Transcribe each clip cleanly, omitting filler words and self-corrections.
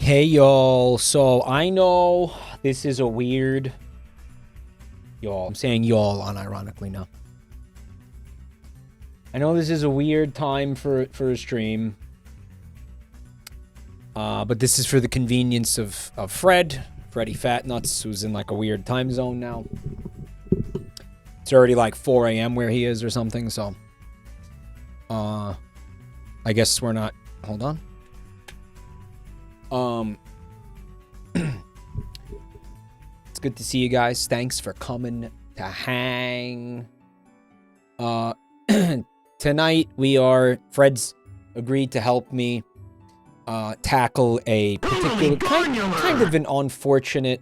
Hey y'all, so I know this is a weird y'all. I'm saying y'all unironically now. I know this is a weird time for a stream. But this is for the convenience of Freddy Fatnuts, who's in like a weird time zone now. It's already like 4 a.m. where he is or something, so I guess we're not. Hold on. It's good to see you guys. Thanks for coming to hang. Tonight Fred's agreed to help me tackle a particular kind of an unfortunate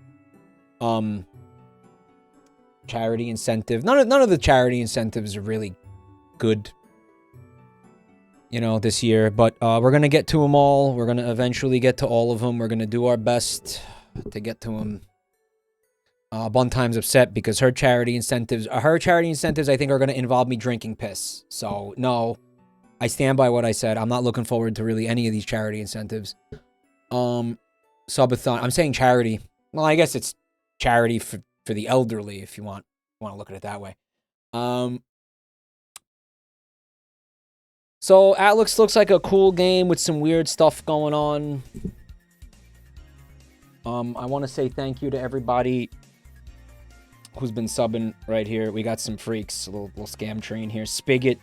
charity incentive. None of the charity incentives are really good, you know, this year, but we're gonna get to them all. We're gonna eventually get to all of them. We're gonna do our best to get to them. Bun Time's upset because her charity incentives, I think, are gonna involve me drinking piss. So no, I stand by what I said. I'm not looking forward to really any of these charity incentives. Subathon. I'm saying charity. Well, I guess it's charity for the elderly, if you want to look at it that way. So Alex looks like a cool game with some weird stuff going on. I want to say thank you to everybody who's been subbing right here. We got some freaks, a little scam train here. Spigot,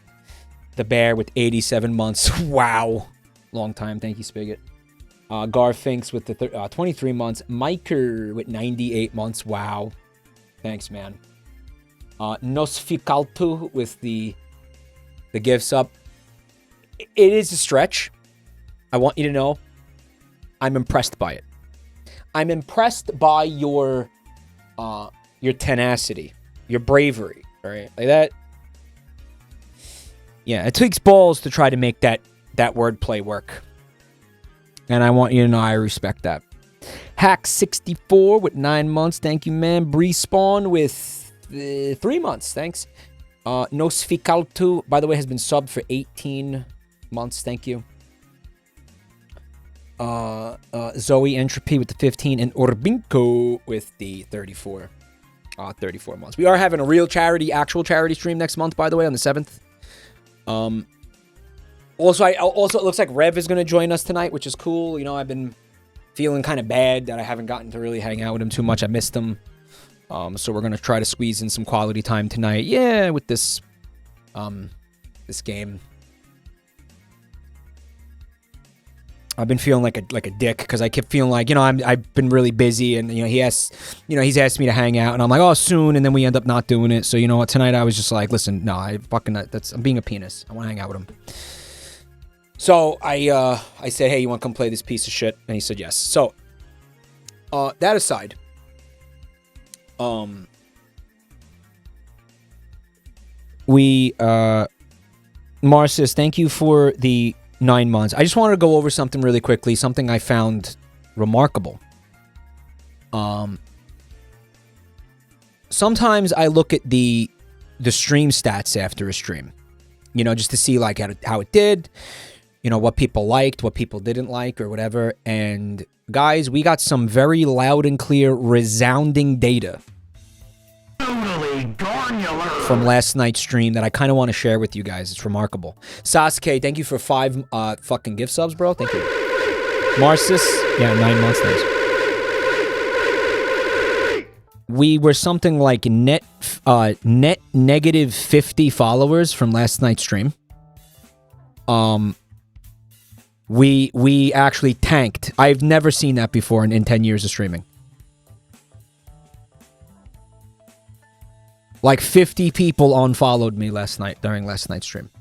the bear with 87 months. Wow. Long time. Thank you, Spigot. Garfinks with the 23 months. Miker with 98 months. Wow. Thanks, man. Nosficaltu with the gifts up. It is a stretch. I want you to know I'm impressed by it. I'm impressed by your tenacity, your bravery, all right? Like that. Yeah, it takes balls to try to make that wordplay work. And I want you to know I respect that. Hack64 with 9 months. Thank you, man. Respawn with 3 months. Thanks. Nosficaltu, by the way, has been subbed for 18 months. Thank you. Zoe Entropy with the 15 and Orbinko with the 34 months. We are having a real actual charity stream next month, by the way, on the 7th. Also it looks like Rev is going to join us tonight, which is cool. You know, I've been feeling kind of bad that I haven't gotten to really hang out with him too much. I missed him. So we're going to try to squeeze in some quality time tonight. Yeah, with this game. I've been feeling like a dick because I kept feeling like, you know, I've been really busy and, you know, he's asked me to hang out and I'm like, oh, soon, and then we end up not doing it. So, you know what, tonight I was just like, listen, no, I'm being a penis. I want to hang out with him. So I said, hey, you want to come play this piece of shit? And he said yes. So that aside, Mars says, thank you for the 9 months. I just wanted to go over something really quickly, something I found remarkable. Sometimes I look at the stream stats after a stream, you know, just to see like how it did, you know, what people liked, what people didn't like, or whatever. And guys, we got some very loud and clear, resounding data from last night's stream that I kind of want to share with you guys. It's remarkable. Sasuke, thank you for 5 fucking gift subs, bro. Thank you. Marcis, yeah, 9 months. Thanks. We were something like net negative 50 followers from last night's stream. We actually tanked. I've never seen that before in 10 years of streaming. Like 50 people unfollowed me last night during last night's stream.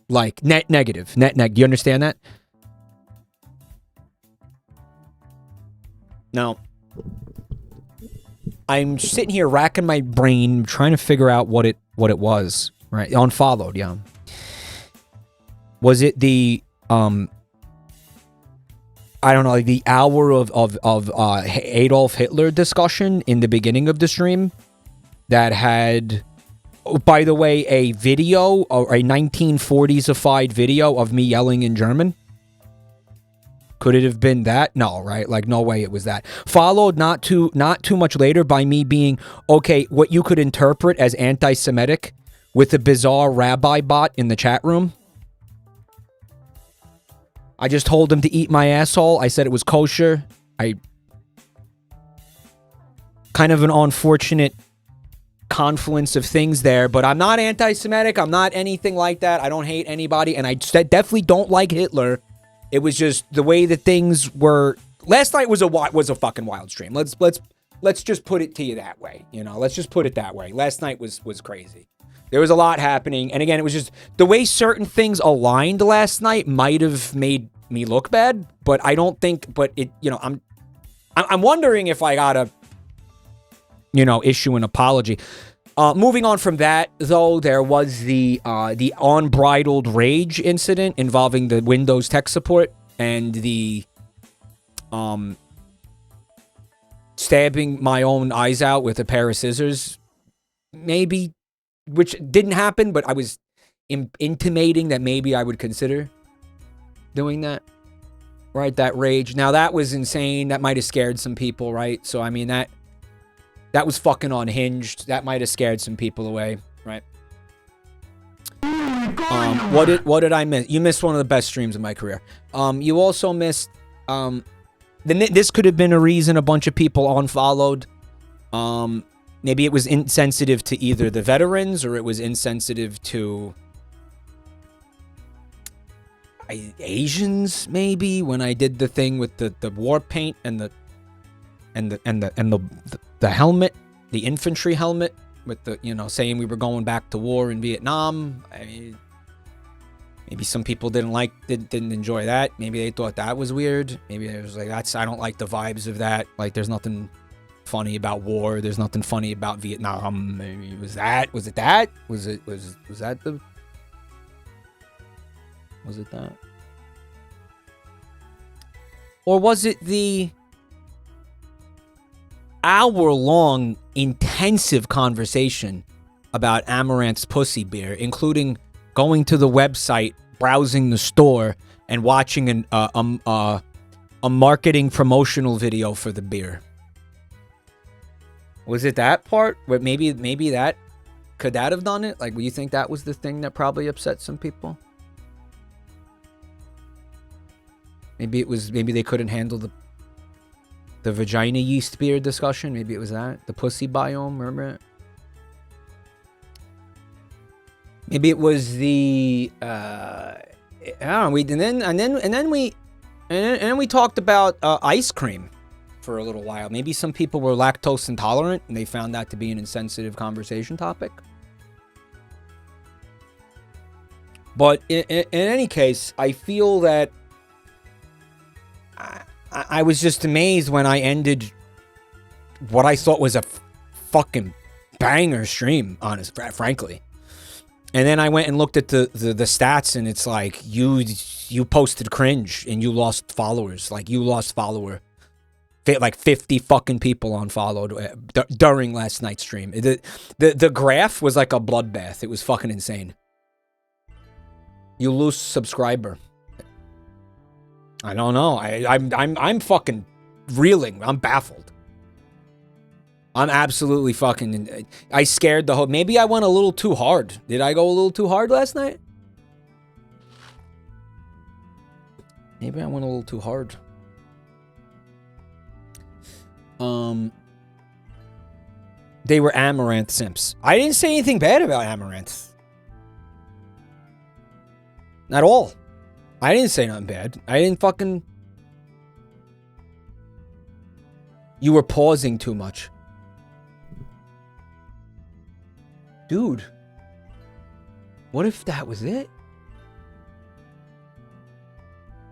Like net negative. Do you understand that? Now, I'm sitting here racking my brain trying to figure out what it was, right? Unfollowed, yeah. Was it the I don't know, like the hour of Adolf Hitler discussion in the beginning of the stream that had, by the way, a video, or a 1940s-ified video of me yelling in German? Could it have been that? No, right? Like, no way it was that. Followed not too much later by me being, okay, what you could interpret as anti-Semitic with a bizarre rabbi bot in the chat room. I just told him to eat my asshole. I said it was kosher. Kind of an unfortunate confluence of things there, but I'm not anti-Semitic. I'm not anything like that. I don't hate anybody, and I definitely don't like Hitler. It was just the way that things were. Last night was a fucking wild stream. Let's just put it to you that way. You know, let's just put it that way. Last night was crazy. There was a lot happening, and again, it was just the way certain things aligned last night might have made me look bad, but I don't think. But it, you know, I'm wondering if I gotta, you know, issue an apology. Moving on from that, though, there was the unbridled rage incident involving the Windows tech support and the stabbing my own eyes out with a pair of scissors, maybe, which didn't happen, but I was intimating that maybe I would consider doing that. Right, that rage. Now, that was insane. That might have scared some people, right? So, I mean, that was fucking unhinged. That might have scared some people away, right? What did I miss? You missed one of the best streams of my career. You also missed, this could have been a reason a bunch of people unfollowed. Maybe it was insensitive to either the veterans or it was insensitive to Asians, maybe, when I did the thing with the war paint and the helmet, the infantry helmet, with the, you know, saying we were going back to war in Vietnam. I mean, maybe some people didn't enjoy that. Maybe they thought that was weird. Maybe it was like, I don't like the vibes of that. Like, there's nothing funny about war. There's nothing funny about Vietnam. Maybe was it that? Was it that? Or was it the hour-long intensive conversation about Amaranth's pussy beer, including going to the website, browsing the store, and watching a marketing promotional video for the beer? Was it that part? Where maybe that could that have done it? Like, do you think that was the thing that probably upset some people? Maybe they couldn't handle the vagina yeast beer discussion. Maybe it was that. The pussy biome, remember it? Maybe it was the I don't know, and then we talked about ice cream for a little while. Maybe some people were lactose intolerant and they found that to be an insensitive conversation topic. But in any case, I feel that I was just amazed when I ended what I thought was a fucking banger stream, frankly. And then I went and looked at the stats, and it's like, you posted Cringe and you lost followers. Like, you lost follower. Like 50 fucking people unfollowed during last night's stream. The graph was like a bloodbath. It was fucking insane. You lose subscriber. I don't know. I'm fucking reeling. I'm baffled. I'm absolutely fucking. I scared the whole. Maybe I went a little too hard. Did I go a little too hard last night? Maybe I went a little too hard. They were Amaranth simps. I didn't say anything bad about Amaranth. At all. I didn't say nothing bad. I didn't fucking... You were pausing too much. Dude. What if that was it?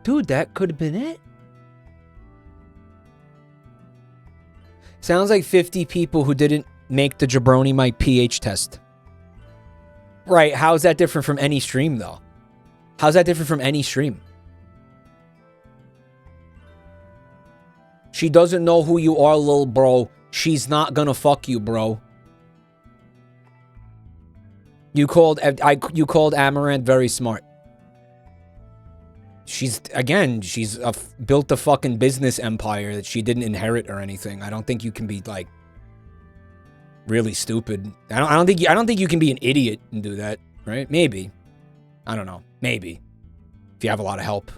Dude, that could have been it. Sounds like 50 people who didn't make the Jabroni Mike pH test. Right, how's that different from any stream, though? How's that different from any stream? She doesn't know who you are, little bro. She's not gonna fuck you, bro. You called Amaranth very smart. she's built a fucking business empire that she didn't inherit or anything. I don't think you can be like really stupid. I don't think you can be an idiot and do that, right? Maybe. I don't know. Maybe. If you have a lot of help.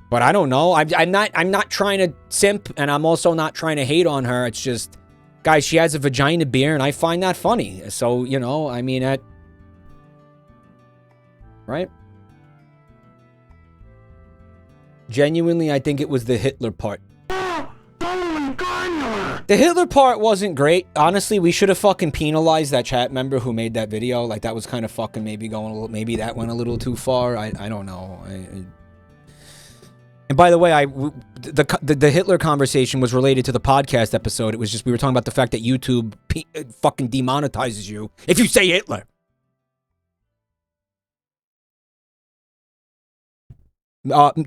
But I don't know. I'm not trying to simp, and I'm also not trying to hate on her. It's just, guys, she has a vagina beer, and I find that funny. So, you know, I mean, right? Genuinely, I think it was the Hitler part. The Hitler part wasn't great. Honestly, we should have fucking penalized that chat member who made that video. Like, that was kind of fucking maybe going a little, maybe that went a little too far. I don't know. And by the way, the Hitler conversation was related to the podcast episode. It was just, we were talking about the fact that YouTube fucking demonetizes you if you say Hitler.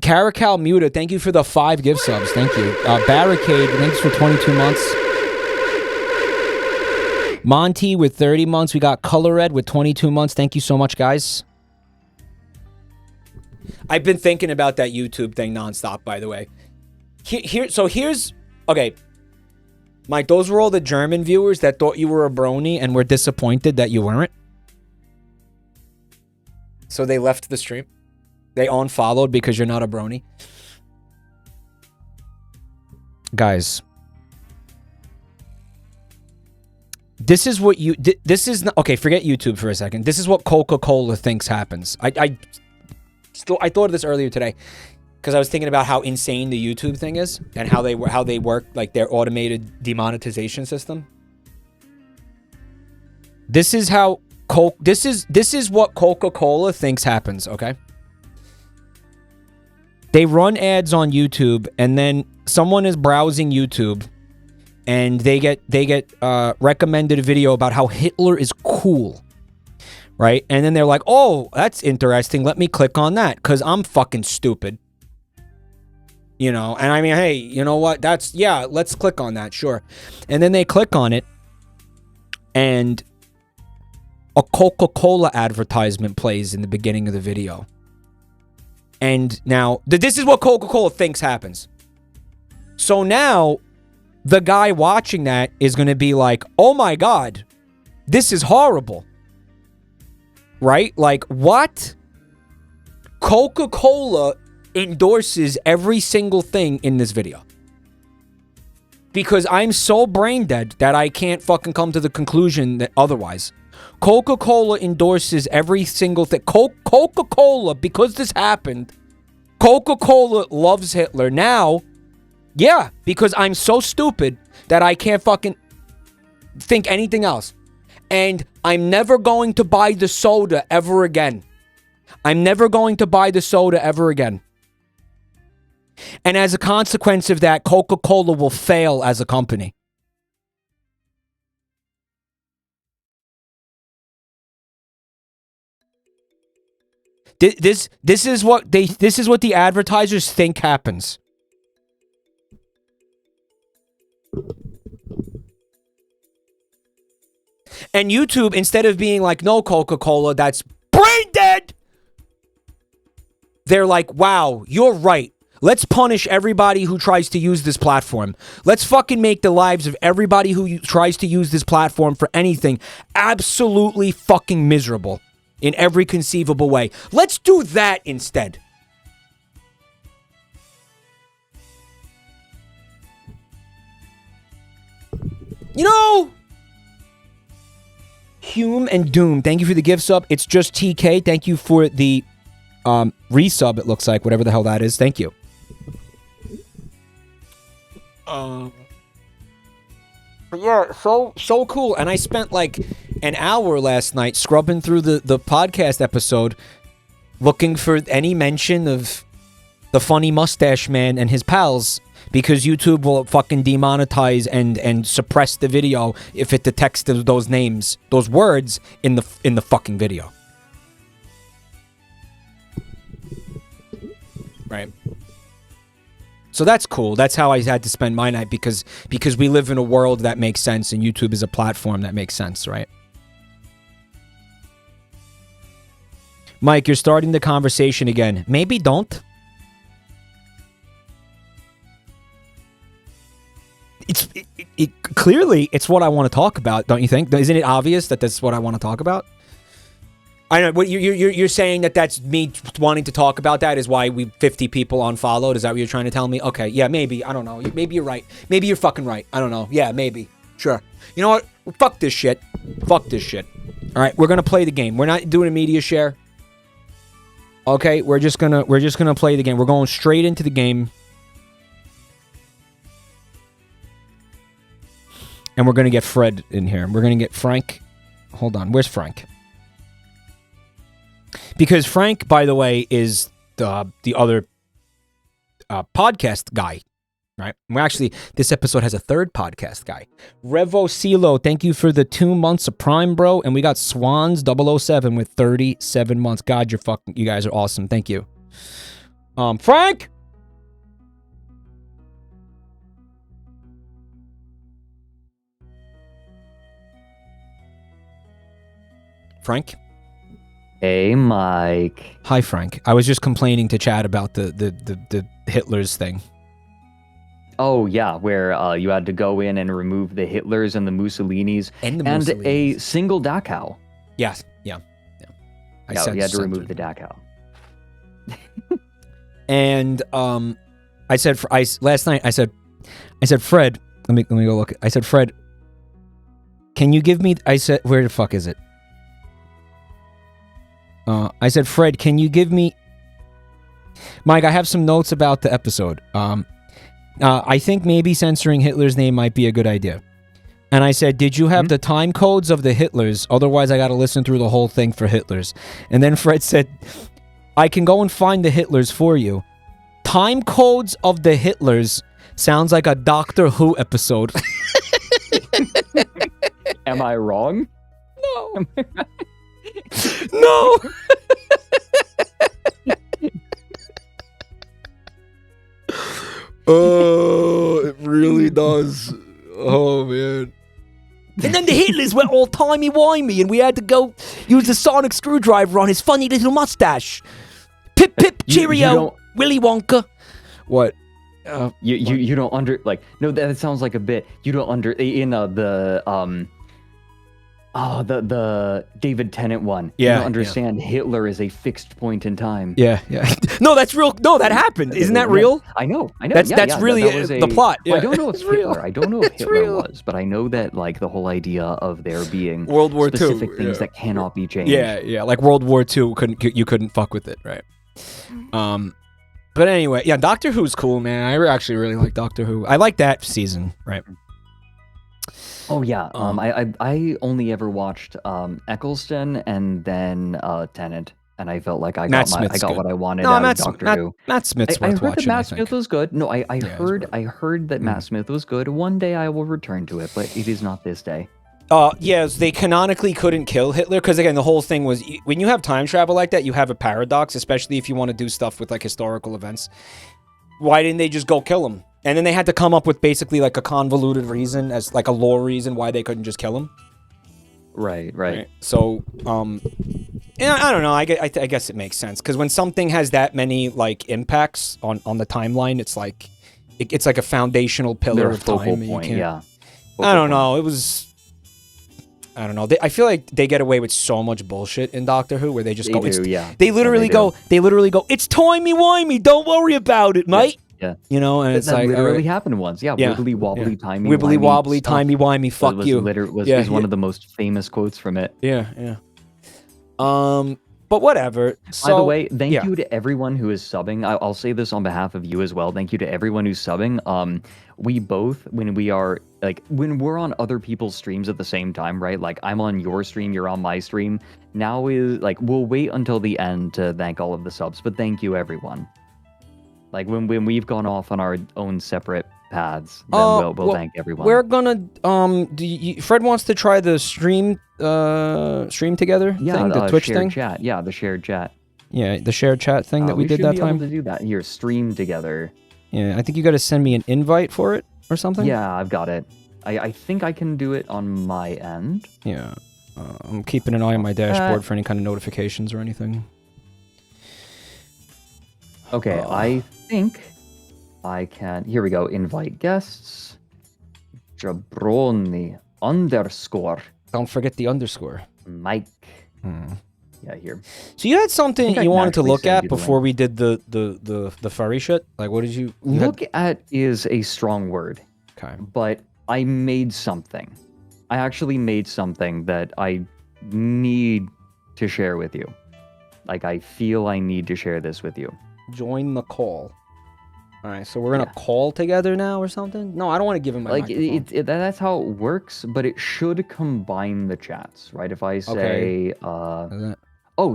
Caracal Muta, thank you for the 5 gift subs. Thank you. Barricade, thanks for 22 months. Monty with 30 months. We got Color Red with 22 months. Thank you so much, guys. I've been thinking about that YouTube thing nonstop, by the way. Here's... Okay. Mike, those were all the German viewers that thought you were a brony and were disappointed that you weren't. So they left the stream. They unfollowed because you're not a brony. Guys. This is what you... This is not... Okay, forget YouTube for a second. This is what Coca-Cola thinks happens. I thought of this earlier today because I was thinking about how insane the YouTube thing is and how they work, like their automated demonetization system. This is how this is what Coca-Cola thinks happens, okay? They run ads on YouTube, and then someone is browsing YouTube, and they get recommended a video about how Hitler is cool, right? And then they're like, "Oh, that's interesting. Let me click on that because I'm fucking stupid." You know, and I mean, hey, you know what? Yeah, let's click on that, sure. And then they click on it, and a Coca-Cola advertisement plays in the beginning of the video. And now, this is what Coca-Cola thinks happens. So now, the guy watching that is going to be like, oh my God, this is horrible. Right? Like, what? Coca-Cola endorses every single thing in this video. Because I'm so brain dead that I can't fucking come to the conclusion that otherwise. Coca-Cola endorses every single thing. Coca-Cola, because this happened, Coca-Cola loves Hitler. Now, yeah, because I'm so stupid that I can't fucking think anything else. And I'm never going to buy the soda ever again. I'm never going to buy the soda ever again. And as a consequence of that, Coca-Cola will fail as a company. This is what the advertisers think happens. And YouTube, instead of being like, no, Coca-Cola, that's brain dead, they're like, wow, you're right. Let's punish everybody who tries to use this platform. Let's fucking make the lives of everybody who tries to use this platform for anything absolutely fucking miserable in every conceivable way. Let's do that instead. You know, Hume and Doom, thank you for the gift sub. It's just TK. Thank you for the resub, it looks like, whatever the hell that is. Thank you. But yeah, so cool. And I spent like an hour last night scrubbing through the podcast episode looking for any mention of the funny mustache man and his pals, because YouTube will fucking demonetize and suppress the video if it detects those names, those words in the fucking video. Right. So that's cool. That's how I had to spend my night, because we live in a world that makes sense and YouTube is a platform that makes sense, right? Mike, you're starting the conversation again. Maybe don't. Clearly, it's what I want to talk about, don't you think? Isn't it obvious that that's what I want to talk about? I know. What you're saying that's me wanting to talk about that is why we 50 people unfollowed. Is that what you're trying to tell me? Okay, yeah, maybe. I don't know. Maybe you're right. Maybe you're fucking right. I don't know. Yeah, maybe. Sure. You know what? Fuck this shit. Fuck this shit. All right, we're gonna play the game. We're not doing a media share. Okay, we're just gonna play the game. We're going straight into the game. And we're going to get Fred in here. We're going to get Frank. Hold on. Where's Frank? Because Frank, by the way, is the other podcast guy, right? Well, actually, this episode has a third podcast guy. Revo Silo, thank you for the 2 months of Prime, bro. And we got Swans 007 with 37 months. God, you guys are awesome. Thank you. Frank! Frank? Hey, Mike. Hi, Frank. I was just complaining to Chad about the Hitler's thing. Oh, yeah, where you had to go in and remove the Hitlers and the Mussolinis and a single Dachau. Yes, yeah. Yeah, you had to remove the Dachau. And I said last night I said Fred, let me go look. I said, Fred, can you give me? I said, where the fuck is it? I said, Fred, can you give me... Mike, I have some notes about the episode. I think maybe censoring Hitler's name might be a good idea. And I said, did you have the time codes of the Hitlers? Otherwise, I got to listen through the whole thing for Hitlers. And then Fred said, I can go and find the Hitlers for you. Time codes of the Hitlers sounds like a Doctor Who episode. Am I wrong? No. No. Oh, it really does. Oh, man. And then the Hitlers went all timey-wimey, and we had to go use the sonic screwdriver on his funny little mustache. Pip, pip, cheerio, Willy Wonka. What? You don't no, that sounds like a bit. You don't the David Tennant one. Yeah, you don't understand Hitler is a fixed point in time. Yeah. No, that's real. No, that happened. Isn't that real? I know. That's really the plot. Yeah. Well, I don't know if Hitler. I don't know if Hitler was, but I know that the whole idea of there being World War II, specific things that cannot be changed. Yeah. Like World War II, you couldn't fuck with it, right? But anyway, yeah, Doctor Who's cool, man. I actually really like Doctor Who. I like that season, right? Oh yeah, I only ever watched Eccleston and then Tennant, and I felt like I got what I wanted out of Doctor Who. Matt Smith's worth watching. I heard that Matt Smith was good. No, I heard that Matt Smith was good. One day I will return to it, but it is not this day. Yes, they canonically couldn't kill Hitler because again, the whole thing was when you have time travel like that, you have a paradox, especially if you want to do stuff with historical events. Why didn't they just go kill him? And then they had to come up with basically a convoluted reason as a lore reason why they couldn't just kill him. Right. So, yeah, I don't know. I guess it makes sense because when something has that many impacts on the timeline, it's it's like a foundational pillar of time. Yeah. I don't know. It was. I don't know. I feel like they get away with so much bullshit in Doctor Who where they just go. They literally go. It's timey-wimey. Don't worry about it, mate. Yeah. And it's that literally happened once. Yeah. Wibbly wobbly timey. Wibbly wobbly timey wimey. Fuck you. Was one of the most famous quotes from it. Yeah. But whatever. So, by the way, thank you to everyone who is subbing. I'll say this on behalf of you as well. Thank you to everyone who's subbing. We both, when we are when we're on other people's streams at the same time, right? I'm on your stream, you're on my stream. Now is we'll wait until the end to thank all of the subs, but thank you everyone. When we've gone off on our own separate paths, then we'll thank everyone. We're gonna Fred wants to try the stream together thing, the Twitch thing. Chat. Yeah, the shared chat. Yeah, the shared chat thing that we did that time. We should be able to do that here, stream together. Yeah, I think you got to send me an invite for it or something. Yeah, I've got it. I think I can do it on my end. Yeah, I'm keeping an eye on my dashboard for any kind of notifications or anything. Okay, I think I can. Here we go. Invite guests. Jabroni _. Don't forget the underscore. Mike. Yeah, here. So you had something you wanted to look at before link. we did the furry shit? Like, what did you Look at is a strong word. Okay. But I made something. I actually made something that I need to share with you. Like, I feel I need to share this with you. Join the call. All right, so we're gonna call together now or something? No, I don't want to give him my microphone. That's how it works, but it should combine the chats, right? If I say,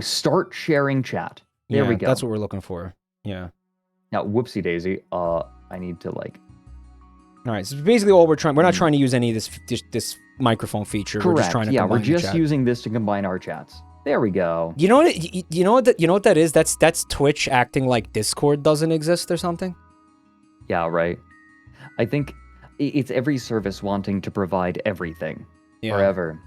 start sharing chat. There we go. That's what we're looking for. Yeah. Now, whoopsie daisy. I need to like. All right, so basically all we're not trying to use any of this microphone feature. Correct. We're just trying to we're just using this to combine our chats. There we go. You know what that is? That's Twitch acting like Discord doesn't exist or something. Yeah, right. I think it's every service wanting to provide everything forever.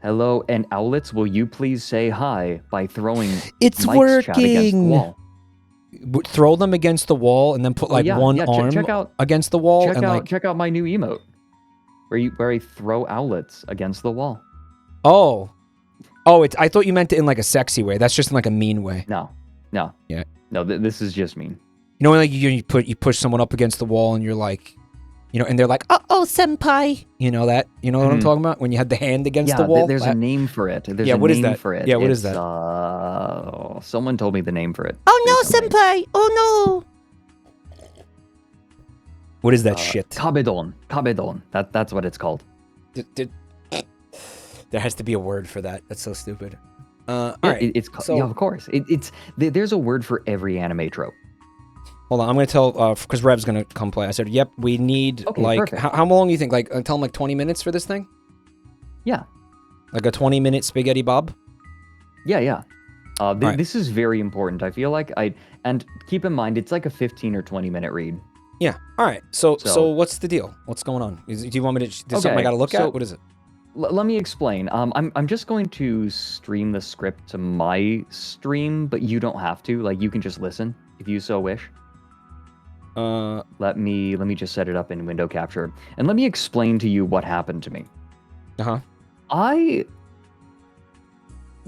Hello, and Owlets, will you please say hi by throwing it's Mike's working. Chat against the wall? Throw them against the wall and then put one arm against the wall. Check out my new emote where I throw Owlets against the wall. Oh, I thought you meant it in like a sexy way. That's just in like a mean way. No. Yeah. No, this is just mean. You know, like you push someone up against the wall and you're like, and they're like, oh, senpai. You know that? You know what I'm talking about? When you had the hand against the wall? There's a name for it. What is that? Yeah, what is that? Someone told me the name for it. Oh, no, senpai. Oh, no. What is that shit? Kabedon. That's what it's called. There has to be a word for that. That's so stupid. All right. Of course. There's a word for every anime trope. Hold on, I'm going to tell, because Rev's going to come play. I said, yep, we need, how long do you think? Like, tell him, 20 minutes for this thing? Yeah. Like a 20-minute spaghetti bob? Yeah. This is very important, I feel like. And keep in mind, it's like a 15 or 20-minute read. Yeah, all right. So what's the deal? What's going on? Do you want me to, something I got to look at? What is it? Let me explain. I'm just going to stream the script to my stream, but you don't have to. Like, you can just listen if you so wish. Let me just set it up in window capture, and let me explain to you what happened to me.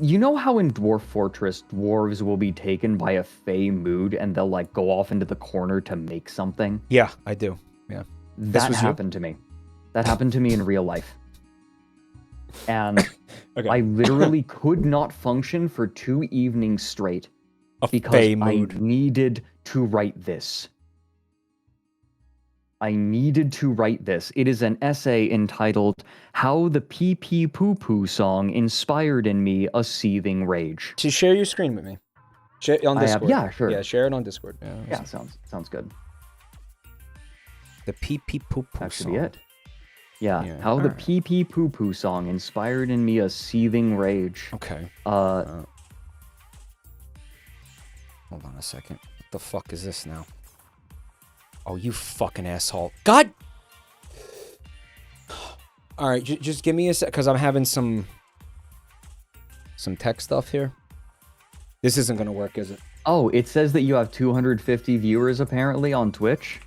You know how in Dwarf Fortress, dwarves will be taken by a fey mood, and they'll like go off into the corner to make something? Yeah, I do. Yeah. That happened to me. That happened to me in real life. And I literally could not function for 2 evenings straight because I needed to write this. It is an essay entitled "How the Pee Pee Poo Poo Song Inspired in Me a Seething Rage." To share your screen with me. Share on Discord. Yeah, sure. Yeah, share it on Discord. Yeah, sounds good. The Pee Pee Poo Poo song. That should be it. Yeah. How the Pee Pee Poo Poo Song Inspired in Me a Seething Rage. Okay. Hold on a second. What the fuck is this now? Oh, you fucking asshole. God! All right, just give me a sec, because I'm having some tech stuff here. This isn't going to work, is it? Oh, it says that you have 250 viewers, apparently, on Twitch.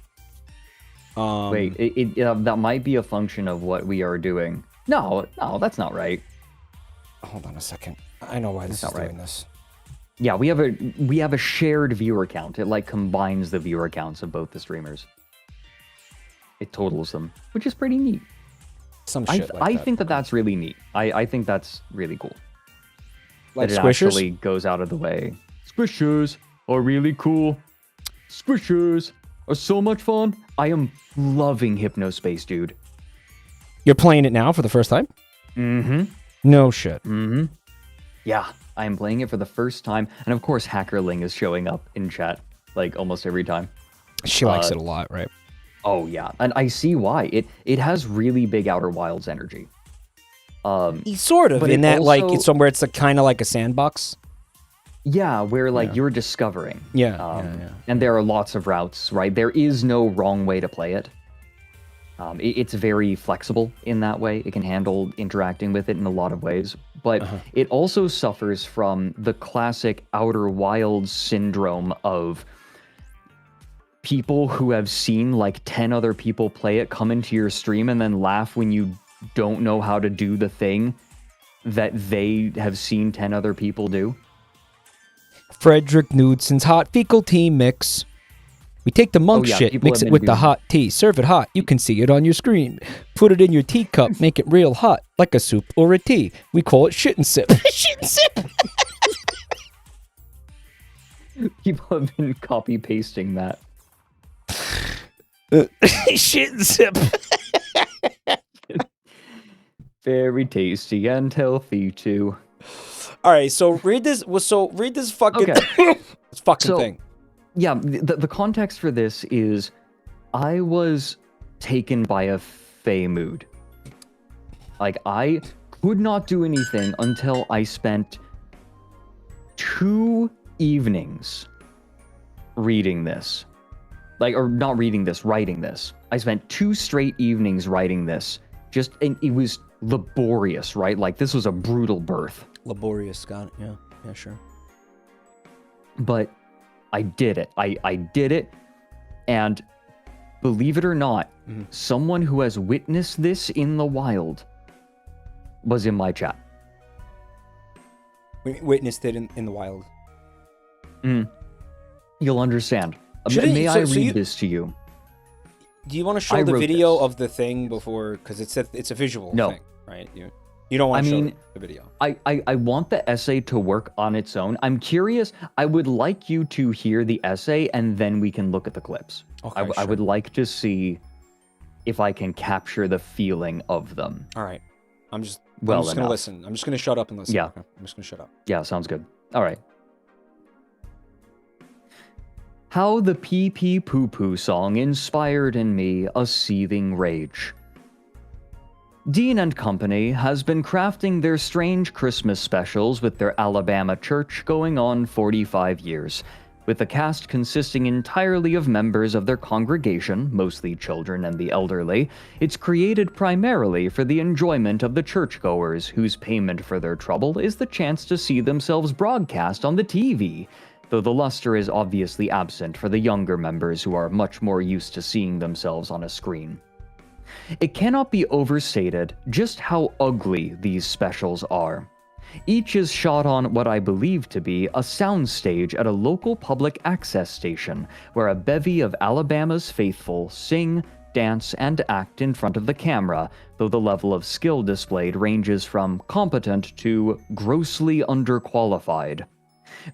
Wait, that might be a function of what we are doing. No, that's not right. Hold on a second. I know why this is doing this. Yeah, we have a shared viewer count. It like combines the viewer counts of both the streamers. It totals them, which is pretty neat. I think that's really neat. I think that's really cool. Like that it squishers? actually goes out of the way. Squishers are really cool. Squishers are so much fun. I am loving Hypnospace, dude. You're playing it now for the first time? Mm-hmm. No shit. Mm-hmm. Yeah. I am playing it for the first time, and of course Hackerling is showing up in chat, like, almost every time. She likes it a lot, right? Oh, yeah, and I see why. It has really big Outer Wilds energy. Sort of, in that, also, like, it's somewhere it's kind of like a sandbox. Yeah, where, like, you're discovering. Yeah. And there are lots of routes, right? There is no wrong way to play it. It's very flexible in that way. It can handle interacting with it in a lot of ways. But it also suffers from the classic Outer Wilds syndrome of people who have seen like 10 other people play it come into your stream and then laugh when you don't know how to do the thing that they have seen 10 other people do? Fredrik Knudsen's hot fecal tea mix. We take the monk shit, mix it with the hot tea, serve it hot. You can see it on your screen. Put it in your teacup, make it real hot, like a soup or a tea. We call it shit and sip. Shit and sip. People have been copy pasting that. Shit and sip. Very tasty and healthy too. All right, so read this. Read this fucking this fucking thing. Yeah, the context for this is, I was taken by a fey mood. Like, I could not do anything until I spent 2 evenings reading this. Like, or not reading this, writing this. I spent 2 straight evenings writing this. And it was laborious, right? Like, this was a brutal birth. Laborious, got it. Yeah, sure. But I did it. I did it. And believe it or not, someone who has witnessed this in the wild was in my chat. We witnessed it in the wild. You'll understand. May I read this to you? Do you want to show the video of the thing before? Because it's a visual thing, right? You don't want to show the video. I want the essay to work on its own. I'm curious. I would like you to hear the essay, and then we can look at the clips. Okay, I would like to see if I can capture the feeling of them. All right. I'm just going to listen. I'm just going to shut up and listen. Yeah. Okay? I'm just going to shut up. Yeah, sounds good. All right. How the Pee Pee Poo Poo song inspired in me a seething rage. Dean and Company has been crafting their strange Christmas specials with their Alabama church going on 45 years, with the cast consisting entirely of members of their congregation, mostly children and the elderly. It's created primarily for the enjoyment of the churchgoers, whose payment for their trouble is the chance to see themselves broadcast on the TV, though the luster is obviously absent for the younger members who are much more used to seeing themselves on a screen. It cannot be overstated just how ugly these specials are. Each is shot on what I believe to be a soundstage at a local public access station, where a bevy of Alabama's faithful sing, dance, and act in front of the camera, though the level of skill displayed ranges from competent to grossly underqualified.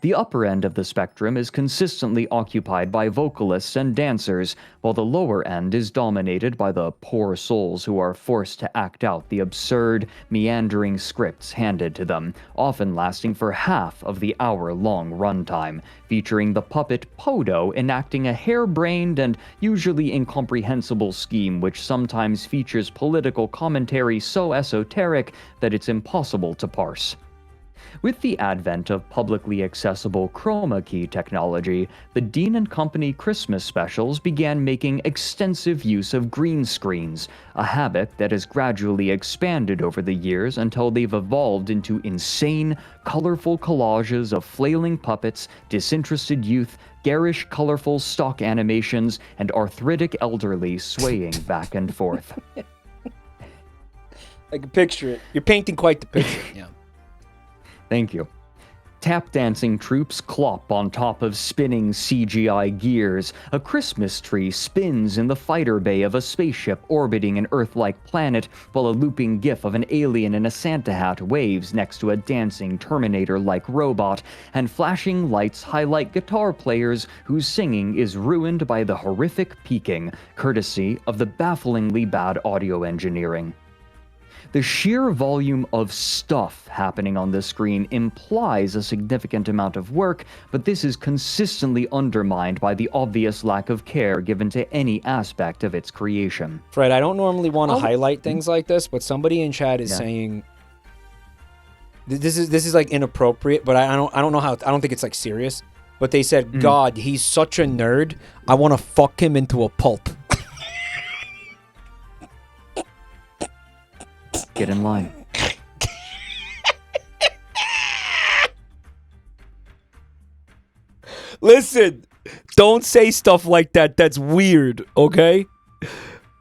The upper end of the spectrum is consistently occupied by vocalists and dancers, while the lower end is dominated by the poor souls who are forced to act out the absurd, meandering scripts handed to them, often lasting for half of the hour-long runtime, featuring the puppet Podo enacting a harebrained and usually incomprehensible scheme which sometimes features political commentary so esoteric that it's impossible to parse. With the advent of publicly accessible chroma key technology, the Dean and Company Christmas specials began making extensive use of green screens, a habit that has gradually expanded over the years until they've evolved into insane, colorful collages of flailing puppets, disinterested youth, garish, colorful stock animations, and arthritic elderly swaying back and forth. I can picture it. You're painting quite the picture. Yeah. Thank you. Tap dancing troops clop on top of spinning CGI gears. A Christmas tree spins in the fighter bay of a spaceship orbiting an Earth-like planet, while a looping gif of an alien in a Santa hat waves next to a dancing Terminator-like robot, and flashing lights highlight guitar players whose singing is ruined by the horrific peaking, courtesy of the bafflingly bad audio engineering. The sheer volume of stuff happening on the screen implies a significant amount of work, but this is consistently undermined by the obvious lack of care given to any aspect of its creation. Fred, I don't normally want to highlight things like this, but somebody in chat is saying this is like inappropriate, but I don't know how. I don't think it's like serious. But they said, God, he's such a nerd. I want to fuck him into a pulp. Get in line. Listen, Don't say stuff like that. That's weird, okay?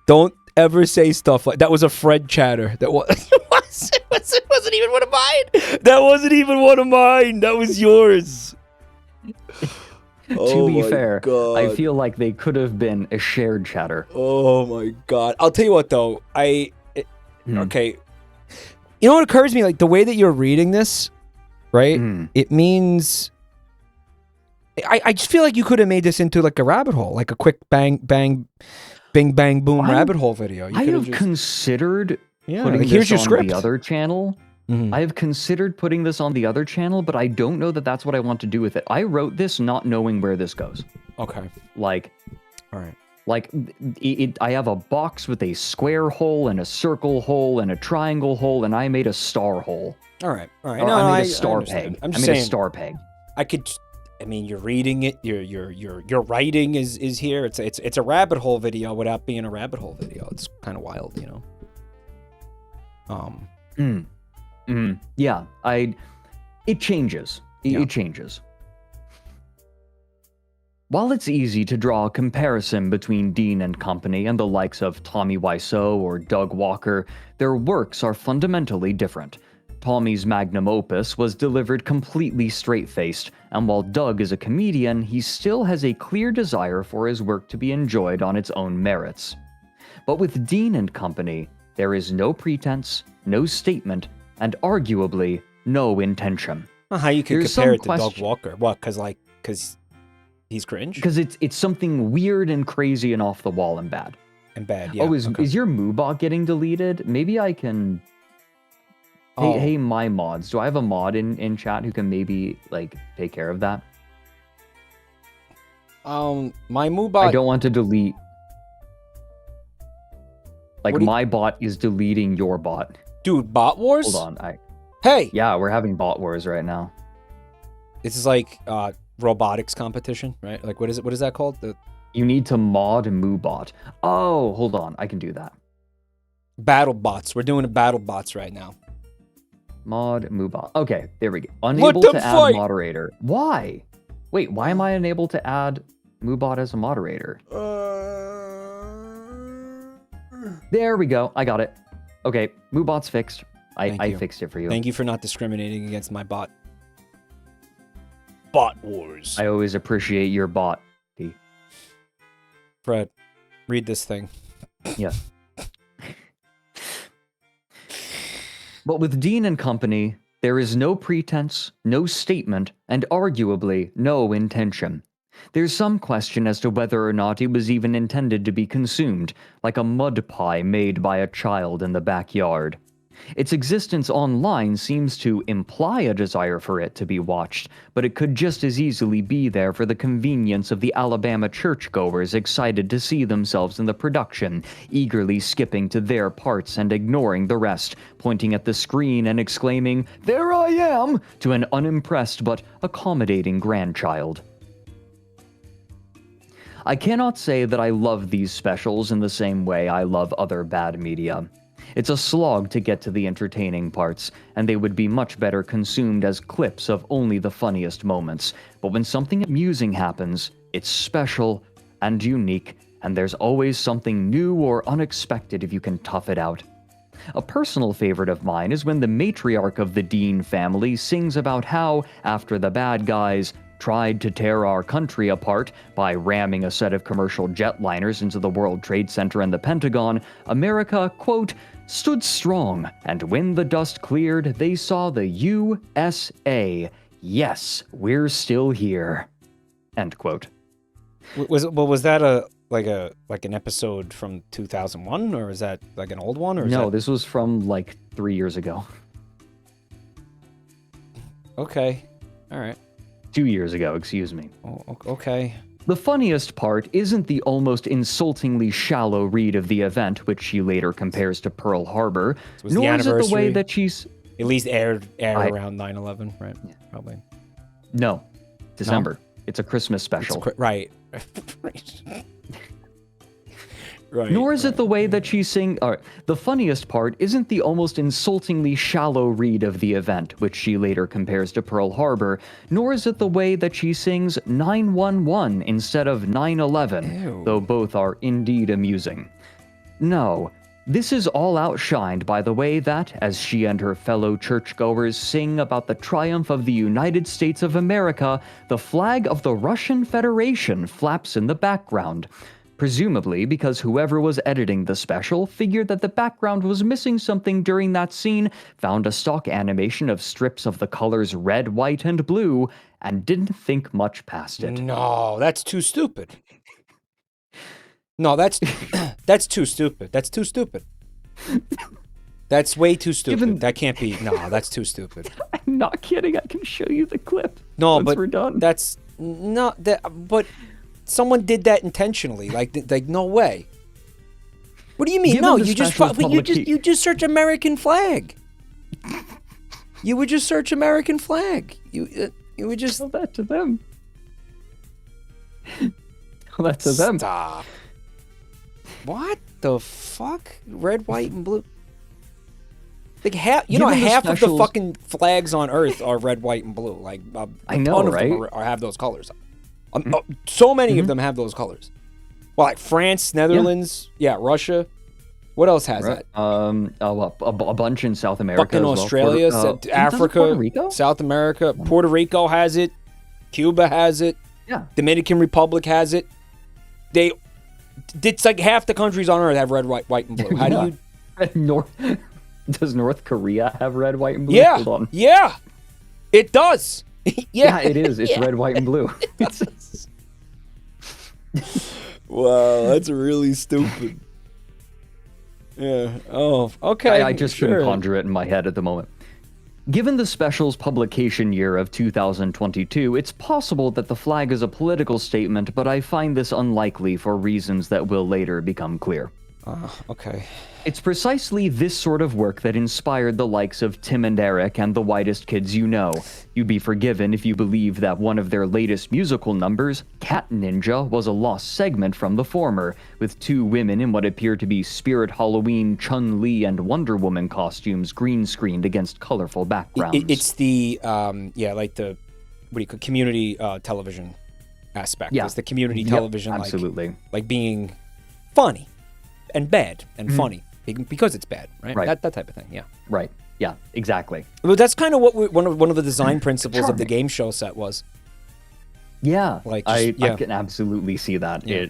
Don't ever say stuff like that. Was a Fred chatter. That wasn't even one of mine. That wasn't even one of mine. That was yours. To be fair, God. I feel like they could have been a shared chatter. Oh my God. I'll tell you what though. Okay. You know what occurs to me? Like the way that you're reading this, right? It means I just feel like you could have made this into like a rabbit hole, like a quick bang, bang, bing, bang, boom rabbit hole video. I have considered putting this on the other channel. I have considered putting this on the other channel, but I don't know that that's what I want to do with it. I wrote this not knowing where this goes. Okay. Like, all right. Like, I have a box with a square hole and a circle hole and a triangle hole, and I made a star hole. All right. All right. No, I made a star peg. I'm just saying, a star peg. I mean, you're reading it. Your writing is here. It's a rabbit hole video without being a rabbit hole video. It's kind of wild, you know. Yeah. It changes. It changes. While it's easy to draw a comparison between Dean and Company and the likes of Tommy Wiseau or Doug Walker, their works are fundamentally different. Tommy's magnum opus was delivered completely straight-faced, and while Doug is a comedian, he still has a clear desire for his work to be enjoyed on its own merits. But with Dean and Company, there is no pretense, no statement, and arguably no intention. How you can compare it to Doug Walker? What? Because he's cringe? Because it's something weird and crazy and off the wall and bad. Yeah. Oh, is your Moobot getting deleted? Maybe I can... Hey, my mods. Do I have a mod in chat who can maybe, like, take care of that? My Moobot... I don't want to delete... Like, my bot is deleting your bot. Dude, bot wars? Hold on, Hey! Yeah, we're having bot wars right now. This is like, robotics competition, right? Like, what is that called? You need to mod Moobot. Oh, hold on, I can do that. Battle bots. We're doing a battle bots right now. Mod Moobot. Okay, there we go. Unable to add moderator. Why? Wait, why am I unable to add Moobot as a moderator? There we go. I got it. Okay, Moobot's fixed. I fixed it for you. Thank you for not discriminating against my bot. Bot wars. I always appreciate your bot, T. Fred, read this thing. Yes. But with Dean and Company, there is no pretense, no statement, and arguably no intention. There's some question as to whether or not it was even intended to be consumed, like a mud pie made by a child in the backyard. Its existence online seems to imply a desire for it to be watched, but it could just as easily be there for the convenience of the Alabama churchgoers excited to see themselves in the production, eagerly skipping to their parts and ignoring the rest, pointing at the screen and exclaiming, "There I am!" to an unimpressed but accommodating grandchild. I cannot say that I love these specials in the same way I love other bad media. It's a slog to get to the entertaining parts, and they would be much better consumed as clips of only the funniest moments. But when something amusing happens, it's special and unique, and there's always something new or unexpected if you can tough it out. A personal favorite of mine is when the matriarch of the Dean family sings about how, after the bad guys tried to tear our country apart by ramming a set of commercial jetliners into the World Trade Center and the Pentagon, America, quote, stood strong, and when the dust cleared, they saw the USA. Yes, we're still here. End quote. Was that like an episode from 2001, or is that like an old one? Or no, this was from like 3 years ago. Okay, all right. 2 years ago, excuse me. Oh, okay. The funniest part isn't the almost insultingly shallow read of the event, which she later compares to Pearl Harbor, nor is it the way that she's... At least aired around 9/11, right? Yeah. Probably. No. December. No? It's a Christmas special. Right. Right. Nor is it the way that she sings. The funniest part isn't the almost insultingly shallow read of the event, which she later compares to Pearl Harbor, nor is it the way that she sings 911 instead of 9/11, though both are indeed amusing. No, this is all outshined by the way that, as she and her fellow churchgoers sing about the triumph of the United States of America, the flag of the Russian Federation flaps in the background. Presumably because whoever was editing the special figured that the background was missing something during that scene, found a stock animation of strips of the colors red, white, and blue, and didn't think much past it. No, that's too stupid. No, that's that's too stupid. That's too stupid. That's way too stupid. That can't be. No, that's too stupid. I'm not kidding. I can show you the clip. No, once but we're done. That's not that. But someone did that intentionally. Like no way. What do you mean? No, you just search American flag. You would just search American flag. You would just tell that to them. Tell that to them. Stop. What the fuck? Red, white, and blue. Like half of the fucking flags on Earth are red, white, and blue. Like I know, right? Them have those colors. So many of them have those colors. Well, like France, Netherlands, Russia. What else has that? A bunch in South America. Fucking Australia, Africa, Puerto Rico? South America. Puerto Rico has it. Cuba has it. Yeah. Dominican Republic has it. It's like half the countries on Earth have red, white, and blue. How do you? Does North Korea have red, white, and blue? Yeah. Hold on. Yeah. It does. Yeah, it is. It's red, white, and blue. Wow, that's really stupid. Yeah. Oh, okay. I just couldn't conjure it in my head at the moment. Given the special's publication year of 2022, it's possible that the flag is a political statement, but I find this unlikely for reasons that will later become clear. Okay. It's precisely this sort of work that inspired the likes of Tim and Eric and the Whitest Kids You Know. You'd be forgiven if you believe that one of their latest musical numbers, Cat Ninja, was a lost segment from the former, with two women in what appear to be Spirit Halloween, Chun-Li, and Wonder Woman costumes green-screened against colorful backgrounds. It's the, like the, what do you call community television aspect. Yeah. It's the community television, absolutely. Like being funny and bad and funny. Because it's bad, right? That type of thing, yeah. Right, yeah, exactly. Well, that's kind of what one of the design principles of the game show set was. Yeah, like I can absolutely see that. Yeah.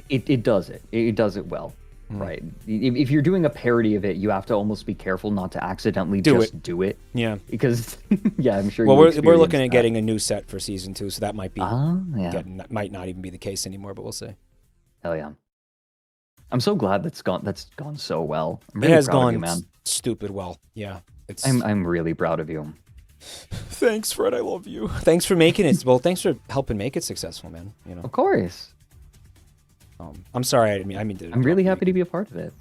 It does it. It does it well, right? If you're doing a parody of it, you have to almost be careful not to accidentally do it. Yeah. Because, I'm sure well, we're looking at getting a new set for season 2, so that might be, might not even be the case anymore, but we'll see. Hell yeah. I'm so glad that's gone so well. I'm really proud of you, man. Stupid well. Yeah. I'm really proud of you. Thanks, Fred. I love you. Thanks for making it. Well, thanks for helping make it successful, man. You know. Of course. I'm sorry. I mean to. I'm really happy to be a part of it.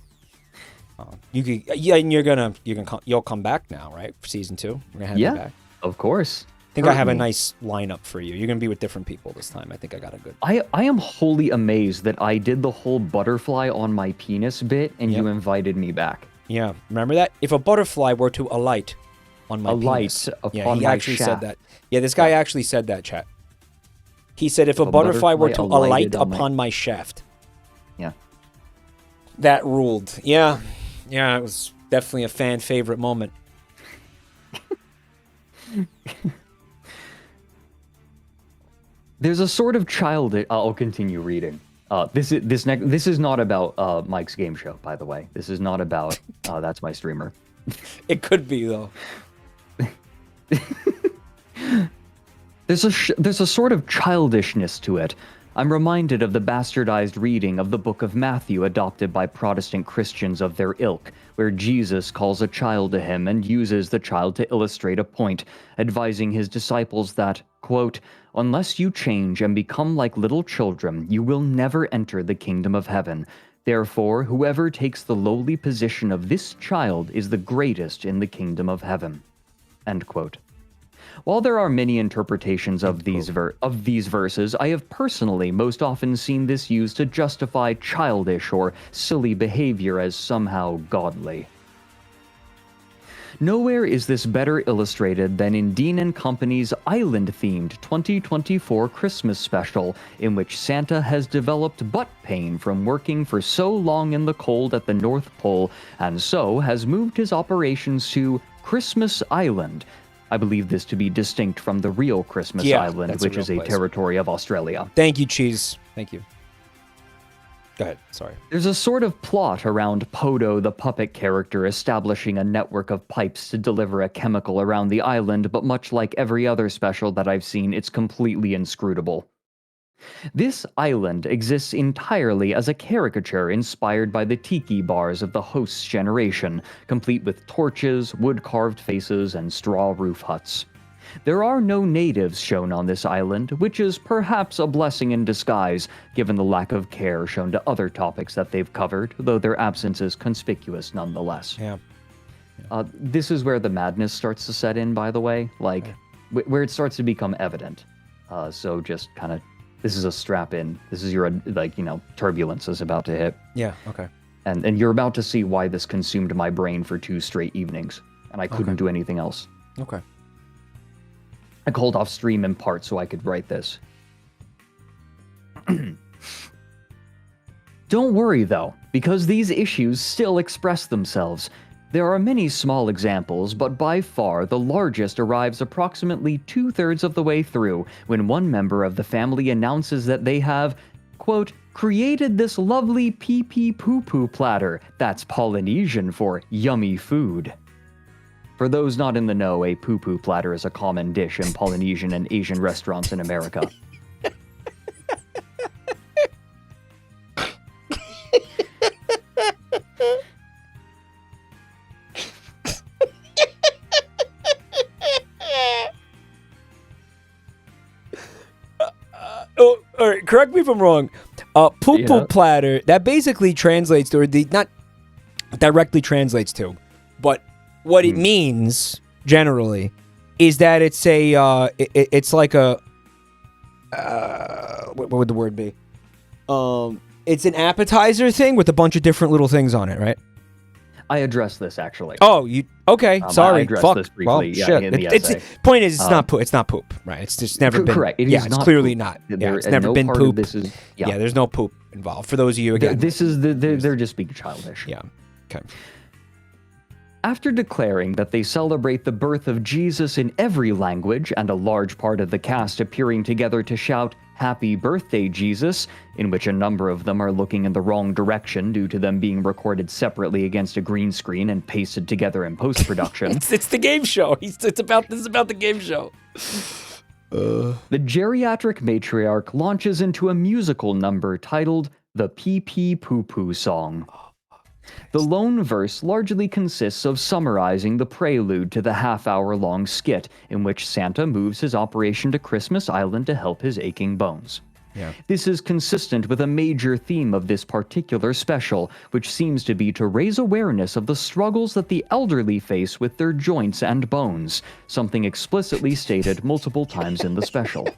You could, and you'll come back now, right? For season 2, we're gonna have you back. Of course. I think I have a nice lineup for you. You're gonna be with different people this time. I think I got a good. I am wholly amazed that I did the whole butterfly on my penis bit, and you invited me back. Yeah, remember that? If a butterfly were to alight on my penis, he actually said that. Yeah, this guy actually said that, chat. He said if a butterfly were to alight upon my shaft. Yeah. That ruled. Yeah, it was definitely a fan favorite moment. There's a sort of childish. I'll continue reading. This is not about Mike's game show, by the way. This is not about that's my streamer. It could be though. There's a sort of childishness to it. I'm reminded of the bastardized reading of the Book of Matthew adopted by Protestant Christians of their ilk, where Jesus calls a child to him and uses the child to illustrate a point, advising his disciples that, quote, "Unless you change and become like little children, you will never enter the kingdom of heaven. Therefore, whoever takes the lowly position of this child is the greatest in the kingdom of heaven." End quote. While there are many interpretations of these verses, I have personally most often seen this used to justify childish or silly behavior as somehow godly. Nowhere is this better illustrated than in Dean & Company's island-themed 2024 Christmas special, in which Santa has developed butt pain from working for so long in the cold at the North Pole, and so has moved his operations to Christmas Island. I believe this to be distinct from the real Christmas Island, which is a territory of Australia. Thank you, Cheese. Thank you. Go ahead, sorry. There's a sort of plot around Podo, the puppet character, establishing a network of pipes to deliver a chemical around the island, but much like every other special that I've seen, it's completely inscrutable. This island exists entirely as a caricature inspired by the tiki bars of the host's generation, complete with torches, wood-carved faces, and straw roof huts. There are no natives shown on this island, which is perhaps a blessing in disguise, given the lack of care shown to other topics that they've covered, though their absence is conspicuous nonetheless. Yeah. This is where the madness starts to set in, by the way, like, where it starts to become evident. So just kind of, this is a strap-in. This is your, like, turbulence is about to hit. Yeah, okay. And you're about to see why this consumed my brain for 2 straight evenings, and I couldn't do anything else. Okay. I called off stream in part so I could write this. Don't worry, though, because these issues still express themselves. There are many small examples, but by far the largest arrives approximately 2/3 of the way through when one member of the family announces that they have, quote, created this lovely pee-pee poo-poo platter that's Polynesian for yummy food. For those not in the know, a poo-poo platter is a common dish in Polynesian and Asian restaurants in America. All right, correct me if I'm wrong. Poo-poo platter, that basically translates to, or not directly translates to, but what it means generally is that it's a it's like a what would the word be? It's an appetizer thing with a bunch of different little things on it, right? I addressed this actually. Oh, you okay? Sorry, I addressed fuck. this briefly. Well, Yeah, shit. in the It's essay. point is, it's not poop. It's not poop, right? It's just never been. Correct. It yeah, is it's not clearly poop. not. There- Yeah, it's and never no been part of poop. this is- yeah, there's no poop involved. For those of you again, This is they're just being childish. yeah. Okay. After declaring that they celebrate the birth of Jesus in every language, and a large part of the cast appearing together to shout, "Happy Birthday, Jesus," in which a number of them are looking in the wrong direction due to them being recorded separately against a green screen and pasted together in post-production. It's the game show. This is about the game show. The geriatric matriarch launches into a musical number titled The Pee Pee Poo Poo Song. The lone verse largely consists of summarizing the prelude to the half-hour-long skit in which Santa moves his operation to Christmas Island to help his aching bones. Yeah. This is consistent with a major theme of this particular special, which seems to be to raise awareness of the struggles that the elderly face with their joints and bones, something explicitly stated multiple times in the special.